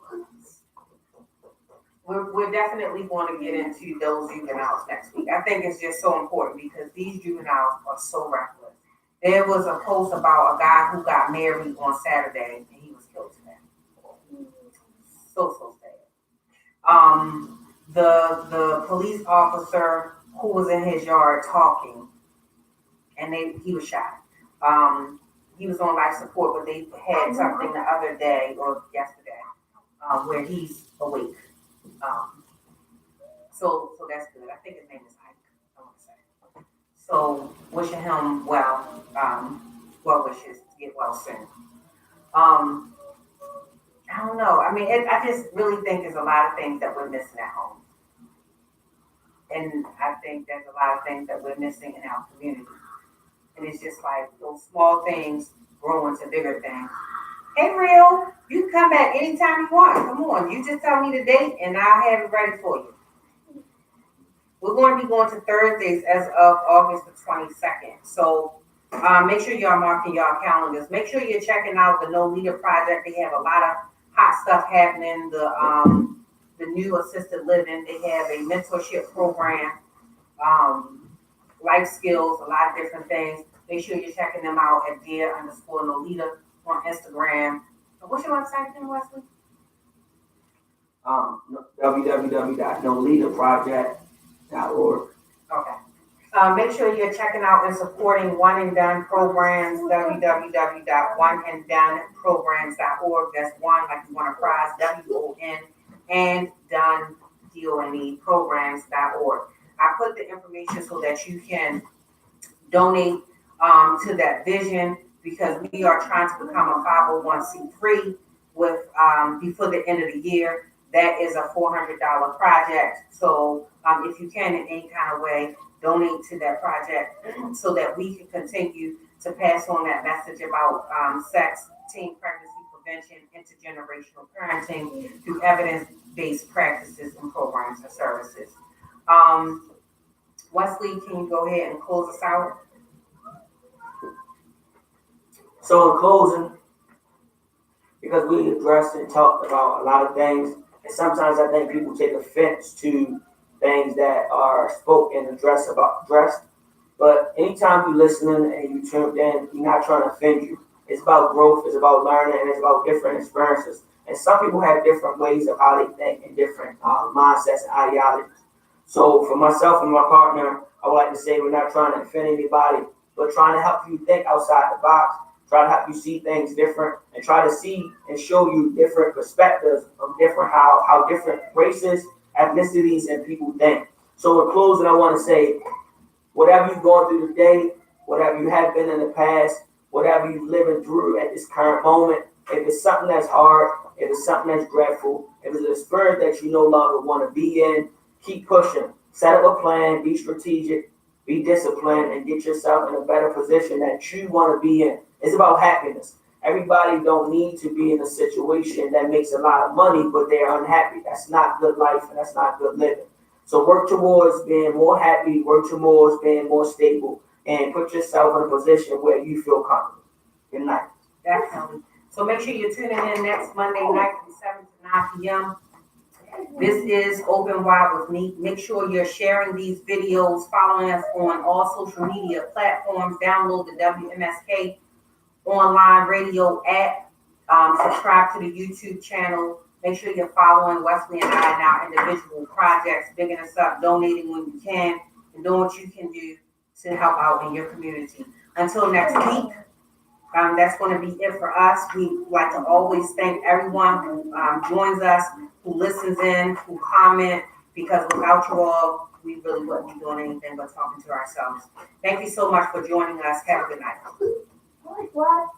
we're definitely going to get into those juveniles next week. I think it's just so important because these juveniles are so reckless. There was a post about a guy who got married on Saturday and he was killed today. So sad. The police officer who was in his yard talking, and he was shot. He was on life support, but they had something the other day or yesterday where he's awake. So that's good. I think his name is Ike, I want to say. So wishing him well wishes to get well soon. I don't know. I mean, I just really think there's a lot of things that we're missing at home. And I think there's a lot of things that we're missing in our community. And it's just like those small things grow into bigger things. Hey, Real, you can come back anytime you want. Come on, you just tell me the date and I'll have it ready for you. We're going to be going to Thursdays as of August the 22nd. So make sure y'all marking y'all calendars. Make sure you're checking out the No Leader Project. They have a lot of hot stuff happening. The new assisted living. They have a mentorship program, life skills, a lot of different things. Make sure you're checking them out at dear_NoLeader on Instagram. What's your website again, Wesley? www.noleaderproject.org. Okay. Make sure you're checking out and supporting One and Done programs, www.oneanddoneprograms.org. That's one, like you want a prize, WON, and done, DONE, programs.org. I put the information so that you can donate to that vision because we are trying to become a 501c3 with before the end of the year. That is a $400 project. So if you can in any kind of way, donate to that project so that we can continue to pass on that message about sex, teen pregnancy prevention, intergenerational parenting through evidence-based practices and programs and services. Wesley, can you go ahead and close us out? So in closing, because we addressed and talked about a lot of things, and sometimes I think people take offense to things that are spoken and addressed. But anytime you're listening and you tuned in, we're not trying to offend you. It's about growth, it's about learning, and it's about different experiences. And some people have different ways of how they think and different mindsets and ideologies. So for myself and my partner, I would like to say we're not trying to offend anybody, but trying to help you think outside the box, try to help you see things different, and try to see and show you different perspectives of different how different races, ethnicities, and people think. So in closing, I want to say whatever you've gone through today, whatever you have been in the past, whatever you're living through at this current moment, if it's something that's hard, if it's something that's dreadful, if it's a spirit that you no longer want to be in, keep pushing. Set up a plan, be strategic, be disciplined, and get yourself in a better position that you want to be in. It's about happiness. Everybody don't need to be in a situation that makes a lot of money, but they're unhappy. That's not good life and that's not good living. So work towards being more happy, work towards being more stable, and put yourself in a position where you feel comfortable. Good night. Definitely. So make sure you're tuning in next Monday night from 7 to 9 p.m. This is Open Wide with Neeuq. Make sure you're sharing these videos, following us on all social media platforms, download the WMSK online radio app, subscribe to the YouTube channel. Make sure you're following Wesley and I in our individual projects, bigging us up, donating when you can, and doing what you can do to help out in your community. Until next week, that's going to be it for us. We like to always thank everyone who joins us, who listens in, who comment, because without you all, we really wouldn't be doing anything but talking to ourselves. Thank you so much for joining us. Have a good night. What?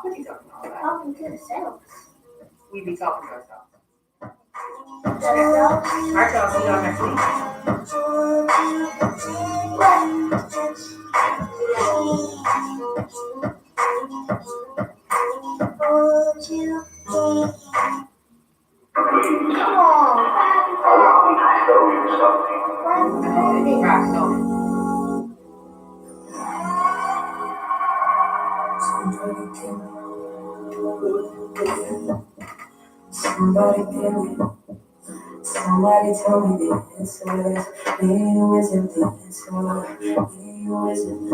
What are you talking about? Talking to themselves. We be talking to ourselves. Themselves? All right, y'all. See y'all next week. Come on. Allow me to show you something. Hey, Rock, no. Somebody tell me the answer is you isn't the answer. You isn't.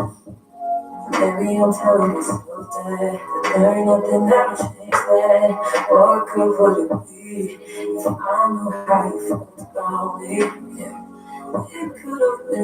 Maybe I'm telling myself that there ain't nothing that'll change that. What good would it be if I knew how you felt about me? Yeah, it could have been.